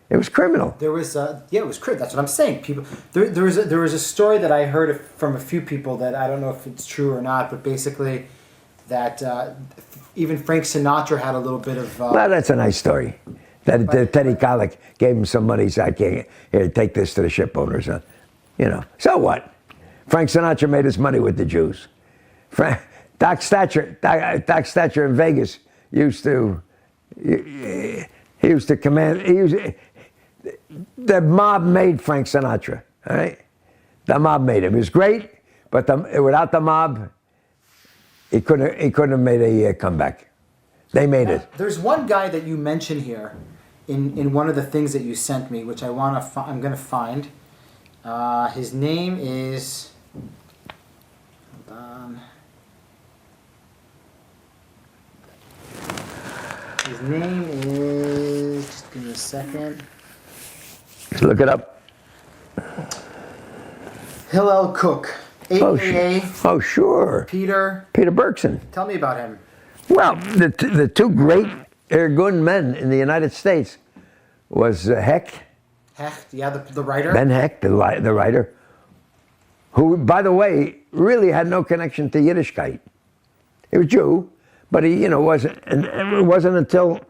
It was criminal. There was, it was criminal. That's what I'm saying. People, there was a story that I heard from a few people that I don't know if it's true or not, but basically that even Frank Sinatra had a little bit of. Well, that's a nice story. That Teddy Kollek gave him some money. He said, "Here, take this to the ship owners." You know, so what? Frank Sinatra made his money with the Jews. Doc Thatcher in Vegas used to. He used to command. The mob made Frank Sinatra. All right, the mob made him. He was great, but without the mob, he couldn't have made a comeback. They made it. There's one guy that you mention here, in one of the things that you sent me, which I'm gonna find. His name is. Hold on. His name is. Just give me a second. Look it up. Hillel Cook, a.k.a. Oh, sure. Peter Bergson. Tell me about him. Well, the two great Irgun men in the United States was Hecht. Hecht, yeah, the writer. Ben Hecht, the writer, who, by the way, really had no connection to Yiddishkeit. He was Jew, but he, you know, wasn't. And it wasn't until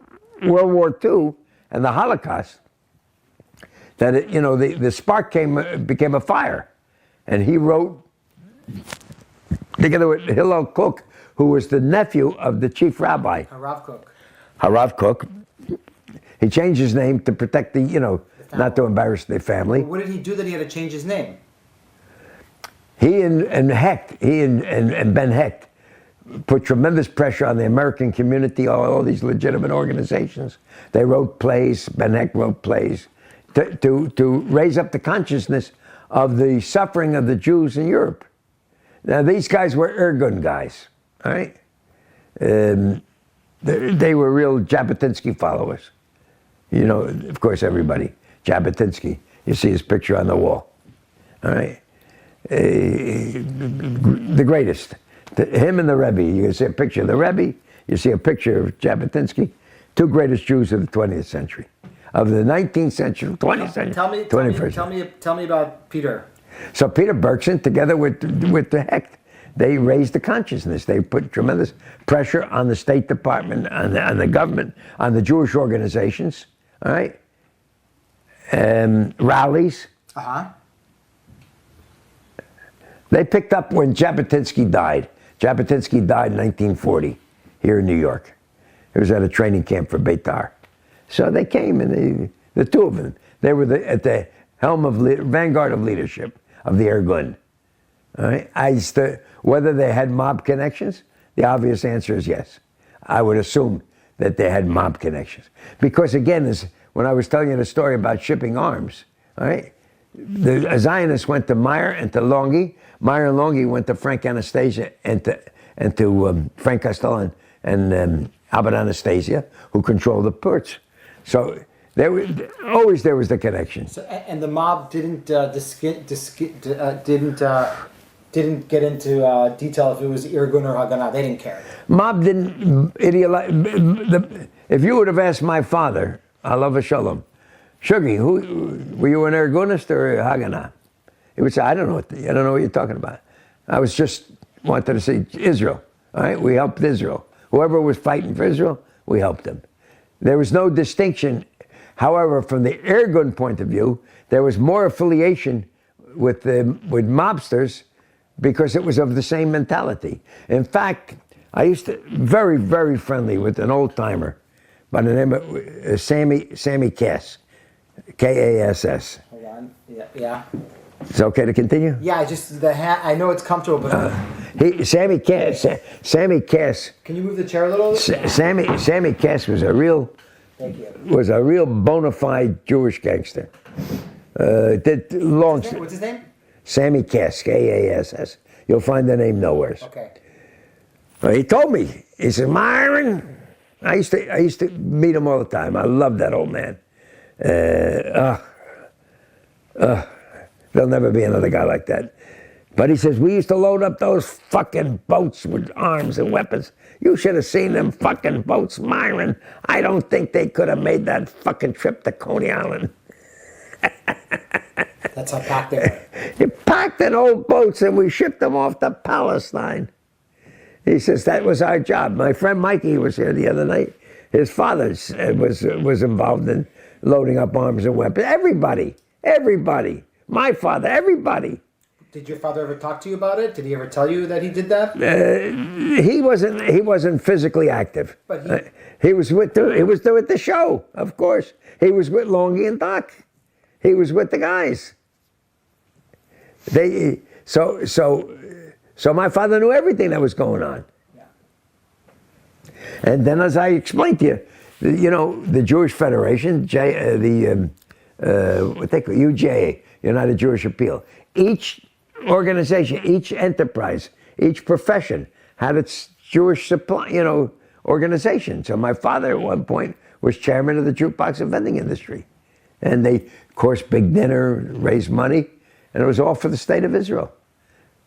World War II and the Holocaust that it, you know, the spark became a fire, and he wrote together with Hillel Cook, who was the nephew of the chief rabbi. Harav Cook. Harav Cook. He changed his name to protect the, not to embarrass the family. What did he do that he had to change his name? He and Hecht, and Ben Hecht put tremendous pressure on the American community, all these legitimate organizations. They wrote plays, Ben Hecht wrote plays, to raise up the consciousness of the suffering of the Jews in Europe. Now, these guys were Irgun guys, all right? They were real Jabotinsky followers. Of course, everybody. Jabotinsky, you see his picture on the wall, all right? The greatest. Him and the Rebbe. You can see a picture of the Rebbe, you see a picture of Jabotinsky, two greatest Jews of the 20th century. Of the 19th century, 20th century, 21st century. Tell me about Peter. So Peter Bergson, together with the Hecht, they raised the consciousness. They put tremendous pressure on the State Department, on the government, on the Jewish organizations, all right? Rallies. Uh-huh. They picked up when Jabotinsky died. Jabotinsky died in 1940 here in New York. He was at a training camp for Beitar. So they came, and the two of them, they were at the helm of vanguard of leadership of the Irgun. All right? Whether they had mob connections, the obvious answer is yes. I would assume that they had mob connections. Because again, when I was telling you the story about shipping arms, all right? The Zionists went to Meyer and to Longy. Meyer and Longy went to Frank Anastasia and to Frank Costello and Albert Anastasia, who controlled the ports. So there was the connection. So, and the mob didn't didn't get into detail if it was Irgun or Haganah. They didn't care. Mob didn't if you would have asked my father, Alav Shalom, Shuggy, were you an Irgunist or a Haganah? He would say, I don't know what you're talking about. I was just wanted to see Israel. All right, we helped Israel. Whoever was fighting for Israel, we helped them. There was no distinction. However, from the Irgun point of view, there was more affiliation with mobsters because it was of the same mentality. In fact, I used to very, very friendly with an old timer by the name of Sammy Cass, Kass. Hold on. Yeah. It's okay to continue? Yeah, I know it's comfortable, but Sammy Cass. Can you move the chair a little? Sammy Cass was a real bona fide Jewish gangster. What's his name? Sammy Cass, Kass. You'll find the name nowhere. Okay. He told me. He said, Myron. I used to meet him all the time. I loved that old man. There'll never be another guy like that. But he says, we used to load up those fucking boats with arms and weapons. You should have seen them fucking boats, Myron. I don't think they could have made that fucking trip to Coney Island. That's how packed they were. He packed in old boats and we shipped them off to Palestine. He says, that was our job. My friend Mikey was here the other night. His father was involved in loading up arms and weapons. Everybody. My father, everybody. Did your father ever talk to you about it? Did he ever tell you that he did that? He wasn't physically active. But he was with the show, of course. He was with Longy and Doc. He was with the guys. So my father knew everything that was going on. Yeah. And then, as I explained to you, the Jewish Federation, what they call UJA, United Jewish Appeal. Each organization, each enterprise, each profession had its Jewish supply, organization. So my father at one point was chairman of the jukebox and vending industry. And they, of course, big dinner, raised money, and it was all for the state of Israel.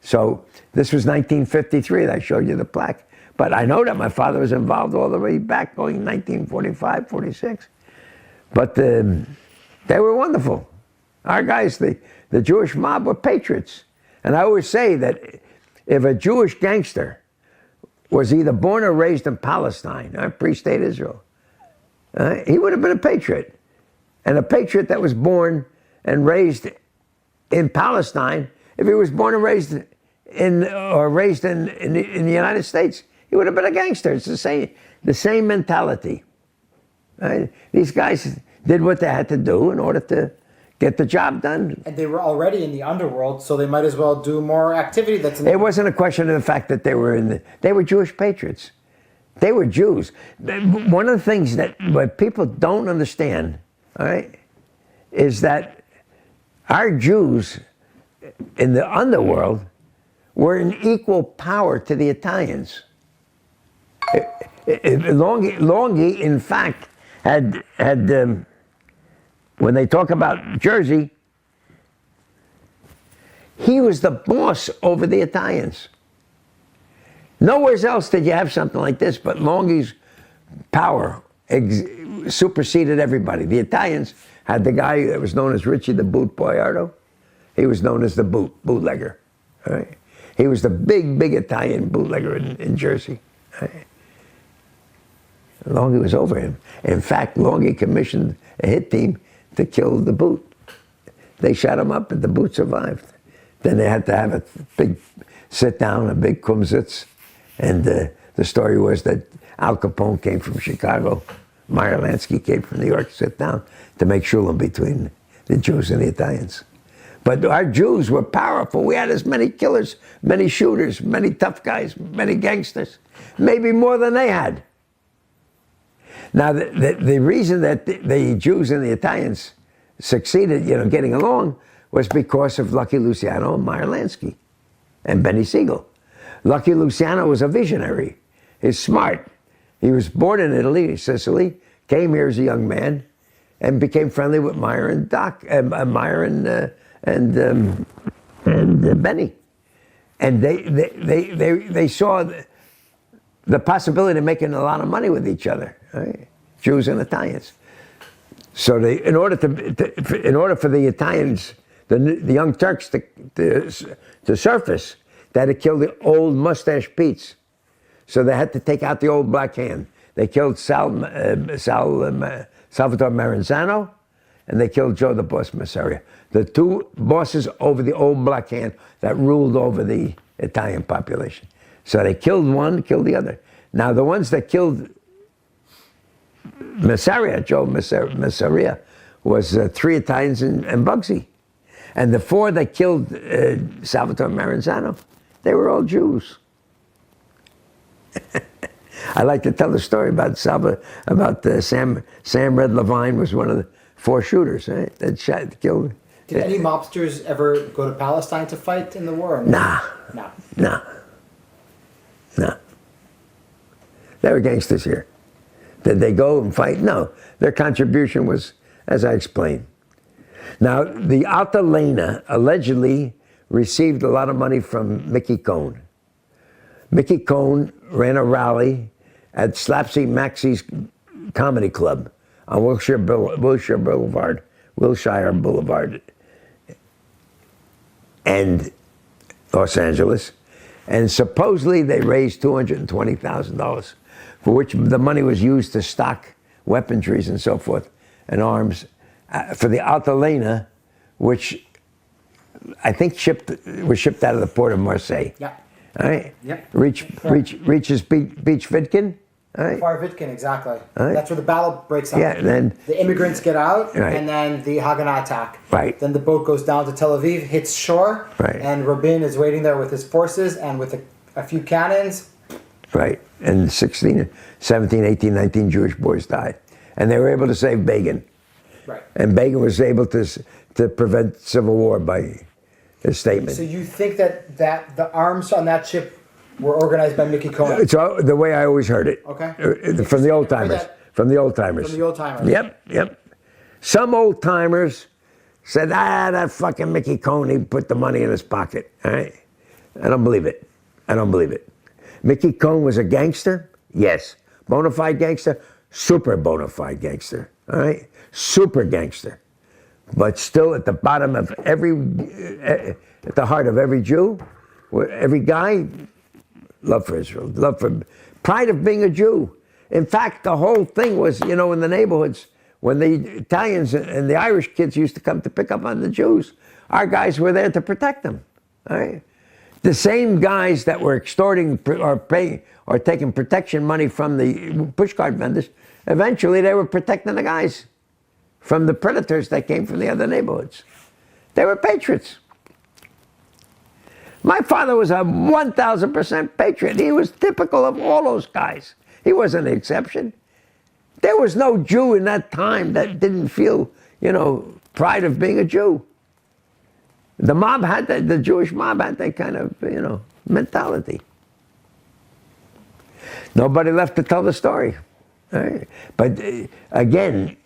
So this was 1953, and I showed you the plaque. But I know that my father was involved all the way back, going 1945, 46. But they were wonderful. Our guys, the Jewish mob were patriots. And I always say that if a Jewish gangster was either born or raised in Palestine, pre-state Israel, he would have been a patriot. And a patriot that was born and raised in Palestine, if he was born and raised in the United States, he would have been a gangster. It's the same mentality. Right? These guys did what they had to do in order to get the job done. And they were already in the underworld, so they might as well do more activity that's in It wasn't a question of the fact that they were Jewish patriots. They were Jews. One of the things that what people don't understand, all right, is that our Jews in the underworld were in equal power to the Italians. Longy, in fact, had when they talk about Jersey, he was the boss over the Italians. Nowhere else did you have something like this, but Longy's power superseded everybody. The Italians had the guy that was known as Richie the Boot Boiardo. He was known as the bootlegger. All right? He was the big Italian bootlegger in Jersey. All right? Longy was over him. In fact, Longy commissioned a hit team to kill the Boot. They shot him up, but the Boot survived. Then they had to have a big sit-down, a big kumsitz, and the story was that Al Capone came from Chicago, Meyer Lansky came from New York to sit down to make shulam between the Jews and the Italians. But our Jews were powerful. We had as many killers, many shooters, many tough guys, many gangsters, maybe more than they had. Now, the reason that the Jews and the Italians succeeded, getting along was because of Lucky Luciano and Meyer Lansky and Benny Siegel. Lucky Luciano was a visionary. He's smart. He was born in Italy, Sicily, came here as a young man, and became friendly with Myron and Benny. And they saw the possibility of making a lot of money with each other, right? Jews and Italians. So in order for the Italians, the Young Turks to surface, they had to kill the old mustache Pete's. So they had to take out the old black hand. They killed Salvatore Maranzano, and they killed Joe the Boss Masseria. The two bosses over the old black hand that ruled over the Italian population. So they killed one, killed the other. Now the ones that killed Masseria, Joe Masseria, was 3 Italians and Bugsy. And the 4 that killed Salvatore Maranzano, they were all Jews. I like to tell the story about Sam Red Levine was one of the 4 shooters, right? That killed. Did any mobsters ever go to Palestine to fight in the war? Nah. They were gangsters here. Did they go and fight? No. Their contribution was, as I explained. Now, the Altalena allegedly received a lot of money from Mickey Cohn. Mickey Cohn ran a rally at Slapsy Maxie's Comedy Club on Wilshire Boulevard, and Los Angeles. And supposedly they raised $220,000, for which the money was used to stock weaponries and so forth, and arms, for the Altalena, which I think was shipped out of the port of Marseille. Yeah. All right? Yep. Reaches Beach Vidkin. All right. Far Vidkin, exactly. Right. That's where the battle breaks out. Yeah, then the immigrants get out, right. And then the Haganah attack. Right. Then the boat goes down to Tel Aviv, hits shore, right. And Rabin is waiting there with his forces and with a few cannons. Right. And 16, 17, 18, 19 Jewish boys died. And they were able to save Begin. Right. And Begin was able to prevent civil war by his statement. So you think that the arms on that ship were organized by Mickey Cohen? It's the way I always heard it. Okay. From the old timers. From the old timers. Yep. Some old timers said, that fucking Mickey Cohen, he put the money in his pocket. All right. I don't believe it. Mickey Cohen was a gangster? Yes. Bona fide gangster? Super bona fide gangster. All right. Super gangster. But still at the bottom of at the heart of every Jew, every guy, love for Israel, pride of being a Jew. In fact, the whole thing was, in the neighborhoods, when the Italians and the Irish kids used to come to pick up on the Jews, our guys were there to protect them. All right? the same guys that were extorting or paying or taking protection money from the pushcart vendors, eventually they were protecting the guys from the predators that came from the other neighborhoods. They were patriots. My father was a 1,000% patriot. He was typical of all those guys. He wasn't an exception. There was no Jew in that time that didn't feel, pride of being a Jew. The mob had that, the Jewish mob had that kind of, mentality. Nobody left to tell the story. Right? But again,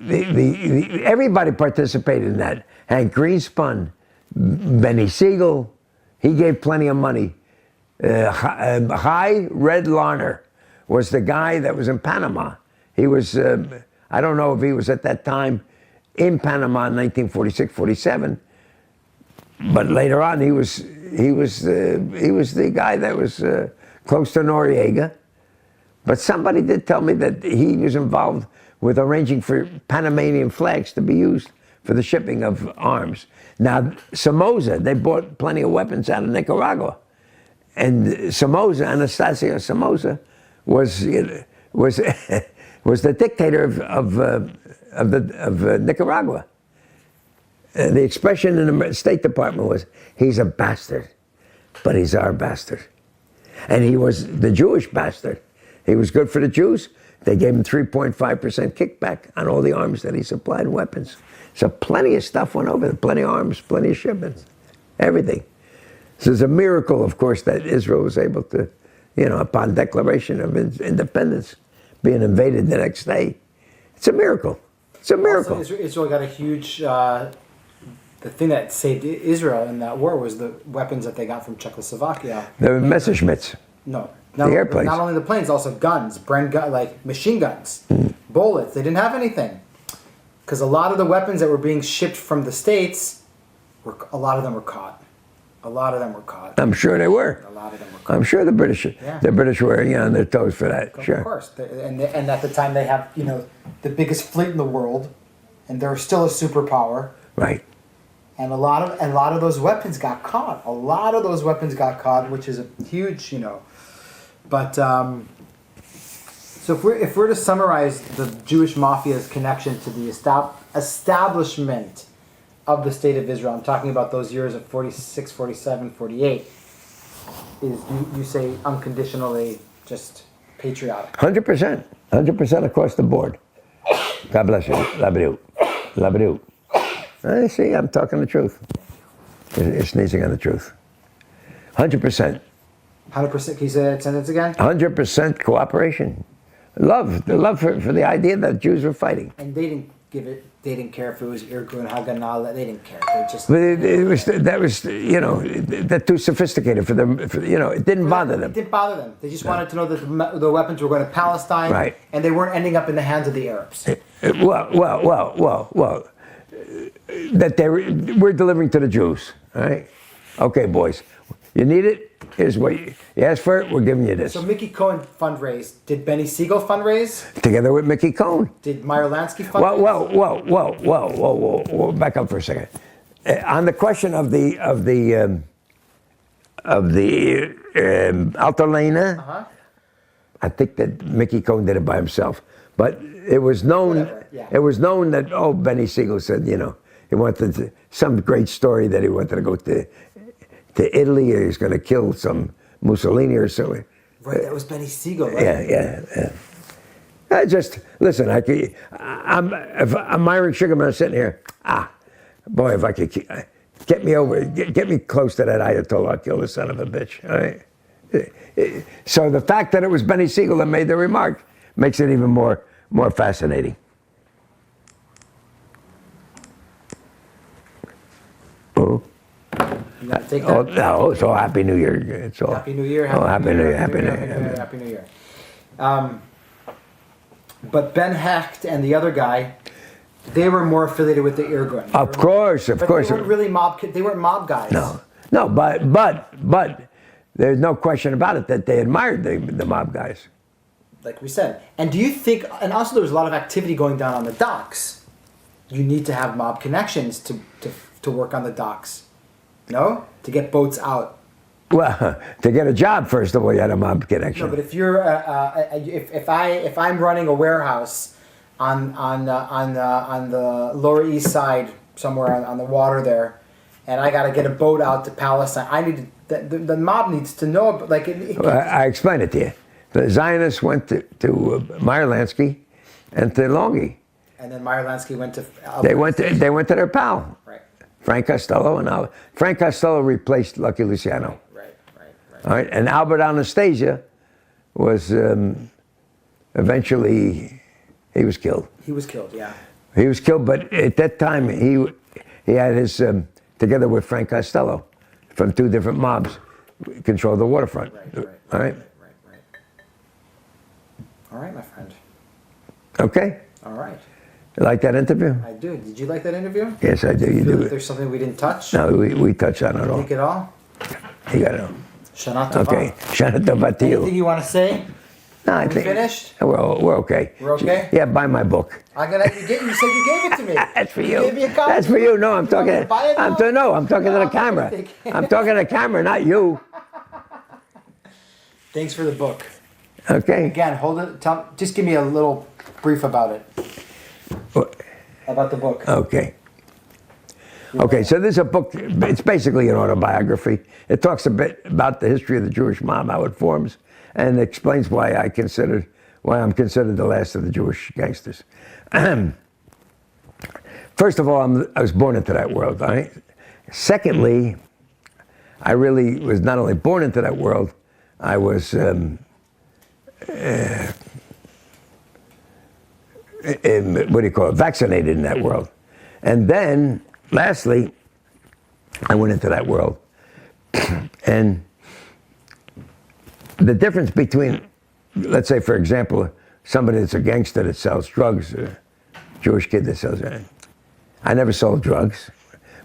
everybody participated in that. Hank Greenspun, Benny Siegel, he gave plenty of money. High Red Larner was the guy that was in Panama. He was, I don't know if he was at that time in Panama in 1946, 47, but later on he was the guy that was close to Noriega. But somebody did tell me that he was involved with arranging for Panamanian flags to be used for the shipping of arms. Now, Somoza, they bought plenty of weapons out of Nicaragua. And Somoza, Anastasio Somoza, was the dictator of Nicaragua. The expression in the State Department was, he's a bastard, but he's our bastard. And he was the Jewish bastard. He was good for the Jews. They gave him 3.5% kickback on all the arms that he supplied, weapons. So plenty of stuff went over there, plenty of arms, plenty of shipments, everything. So it's a miracle, of course, that Israel was able to, upon declaration of independence, being invaded the next day. It's a miracle. It's a miracle. Also, Israel got a huge, the thing that saved Israel in that war was the weapons that they got from Czechoslovakia. The Messerschmitts. No. The airplanes. Not only the planes, also guns, like machine guns, bullets. They didn't have anything. Because a lot of the weapons that were being shipped from the States, a lot of them were caught. A lot of them were caught. I'm sure they were. A lot of them were caught. I'm sure the British were on their toes for that. Sure. Of course. And at the time they have, the biggest fleet in the world, and they're still a superpower. Right. And a lot of those weapons got caught. A lot of those weapons got caught, which is a huge, But so if we're to summarize the Jewish mafia's connection to the establishment of the state of Israel, I'm talking about those years of 46, 47, 48, is you say unconditionally just patriotic. 100%. 100% across the board. God bless you. Labadoo. Labadoo. I see, I'm talking the truth. You're sneezing on the truth. 100%. 100%. Can you say that sentence again? 100% cooperation. Love. The love for the idea that Jews were fighting. And they didn't give it. They didn't care if it was Irgun Haganah. They didn't care. They just. But that was they're too sophisticated for them. It didn't bother them. It didn't bother them. They just wanted to know that the weapons were going to Palestine, right, and they weren't ending up in the hands of the Arabs. Well. That we're delivering to the Jews. All right. Okay, boys. You need it. Here's what you ask for it. We're giving you this. So Mickey Cohen fundraised. Did Benny Siegel fundraise? Together with Mickey Cohen. Did Meyer Lansky fundraise? Whoa. Back up for a second. On the question of the Alta Lena, I think that Mickey Cohen did it by himself. But it was known. It was known that Benny Siegel said he wanted some great story that he wanted to go to Italy, or he's going to kill some Mussolini or something. Right, that was Benny Siegel, right? Yeah. I just, listen, I'm Myron Sugerman sitting here. Boy, if I could get me close to that Ayatollah, I'll kill the son of a bitch. All right? So the fact that it was Benny Siegel that made the remark makes it even more fascinating. Oh. You gotta take that? No, it's all Happy New Year. It's all Happy New Year. Happy New Year. Happy New Year. But Ben Hecht and the other guy, they were more affiliated with the Irgun. Of course. They weren't really they weren't mob guys. No, but there's no question about it that they admired the mob guys. Like we said. And do you think, and also there was a lot of activity going down on the docks. You need to have mob connections to work on the docks. No? To get boats out. Well, to get a job, first of all, you had a mob connection. No, but if you're if I'm running a warehouse on the Lower East Side somewhere on the water there, and I got to get a boat out to Palestine, I need the mob needs to know. But like I explained it to you. The Zionists went to Meyer Lansky and to Longy. And then Meyer Lansky went to. They went to their pal. Right. Frank Costello and Frank Costello replaced Lucky Luciano. Right. All right, and Albert Anastasia was eventually he was killed. He was killed, yeah. He was killed, but at that time he had his together with Frank Costello from two different mobs controlled the waterfront. Right. All right. All right, my friend. Okay. All right. You like that interview? I do. Did you like that interview? Yes, I do. You Feel do. like there's something we didn't touch? No, we touched on it all. Think it all? You got it. Shana Tova. Okay. Shana Tova to you. Anything you want to say? No, I We think finished? we're okay. We're okay? Yeah, buy my book. You said you gave it to me. That's for You you. gave me a copy. That's for you. No, I'm talking. want me to buy it now? I'm talking to the camera. I'm talking to the camera, not you. Thanks for the book. Okay. Again, hold it. Just give me a little brief about it. About the book. Okay. Okay, so this is a book, it's basically an autobiography. It talks a bit about the history of the Jewish mob, how it forms, and explains why I'm considered the last of the Jewish gangsters. First of all, I was born into that world, all right? Secondly, I really was not only born into that world, I was vaccinated in that world. And then, lastly, I went into that world. And the difference between, let's say, for example, somebody that's a gangster that sells drugs, a Jewish kid that sells drugs. I never sold drugs.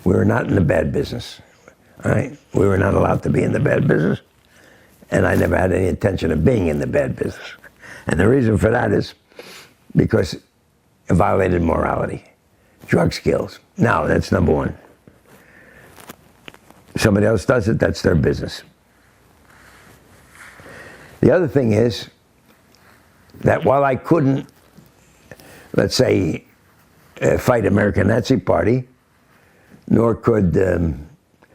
We were not in the bad business. All right? We were not allowed to be in the bad business. And I never had any intention of being in the bad business. And the reason for that is because it violated morality. Drug skills. Now, that's number one. Somebody else does it, that's their business. The other thing is that while I couldn't, let's say, fight American Nazi Party, nor could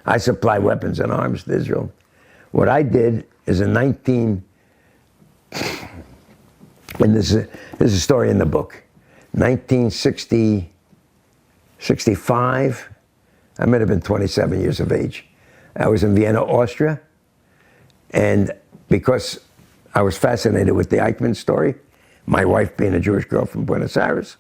I supply weapons and arms to Israel, what I did is in and this is a story in the book, 1965, I might have been 27 years of age. I was in Vienna, Austria, and because I was fascinated with the Eichmann story, my wife being a Jewish girl from Buenos Aires,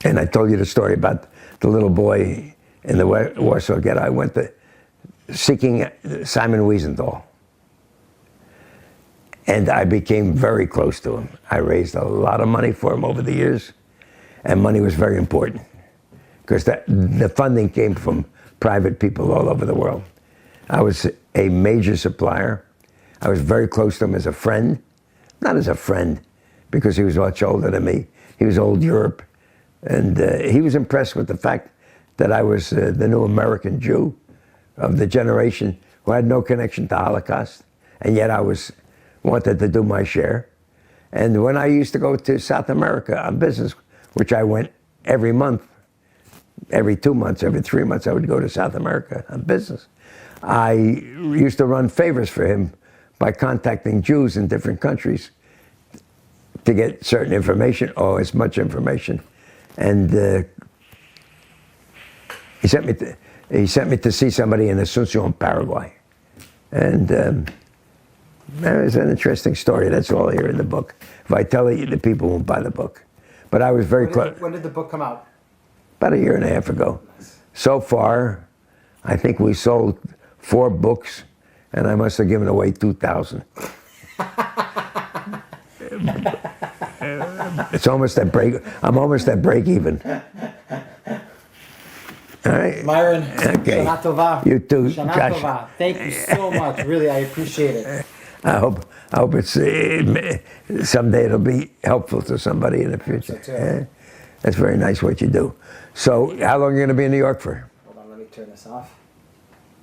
and I told you the story about the little boy in the Warsaw Ghetto. I went to seeking Simon Wiesenthal. And I became very close to him. I raised a lot of money for him over the years, and money was very important because the funding came from private people all over the world. I was a major supplier. I was very close to him as a friend, not as a friend because he was much older than me. He was old Europe, and he was impressed with the fact that I was the new American Jew of the generation who had no connection to Holocaust, and yet I wanted to do my share. And when I used to go to South America on business, which I went every month, every 2 months, every 3 months, I would go to South America on business. I used to run favors for him by contacting Jews in different countries to get certain information, or as much information. And he sent me to see somebody in Asunción, Paraguay. And that was an interesting story. That's all here in the book. If I tell it, the people won't buy the book. But I was very close. When did the book come out? About 1.5 years ago. So far, I think we sold 4 books, and I must have given away 2,000. It's almost at break. I'm almost at break even. All right. Myron, okay. Shana Tova. You too, Shana Josh. Tova. Thank you so much. Really, I appreciate it. I hope it's someday it'll be helpful to somebody in the future. So too. That's very nice what you do. So, how long are you going to be in New York for? Hold on, let me turn this off.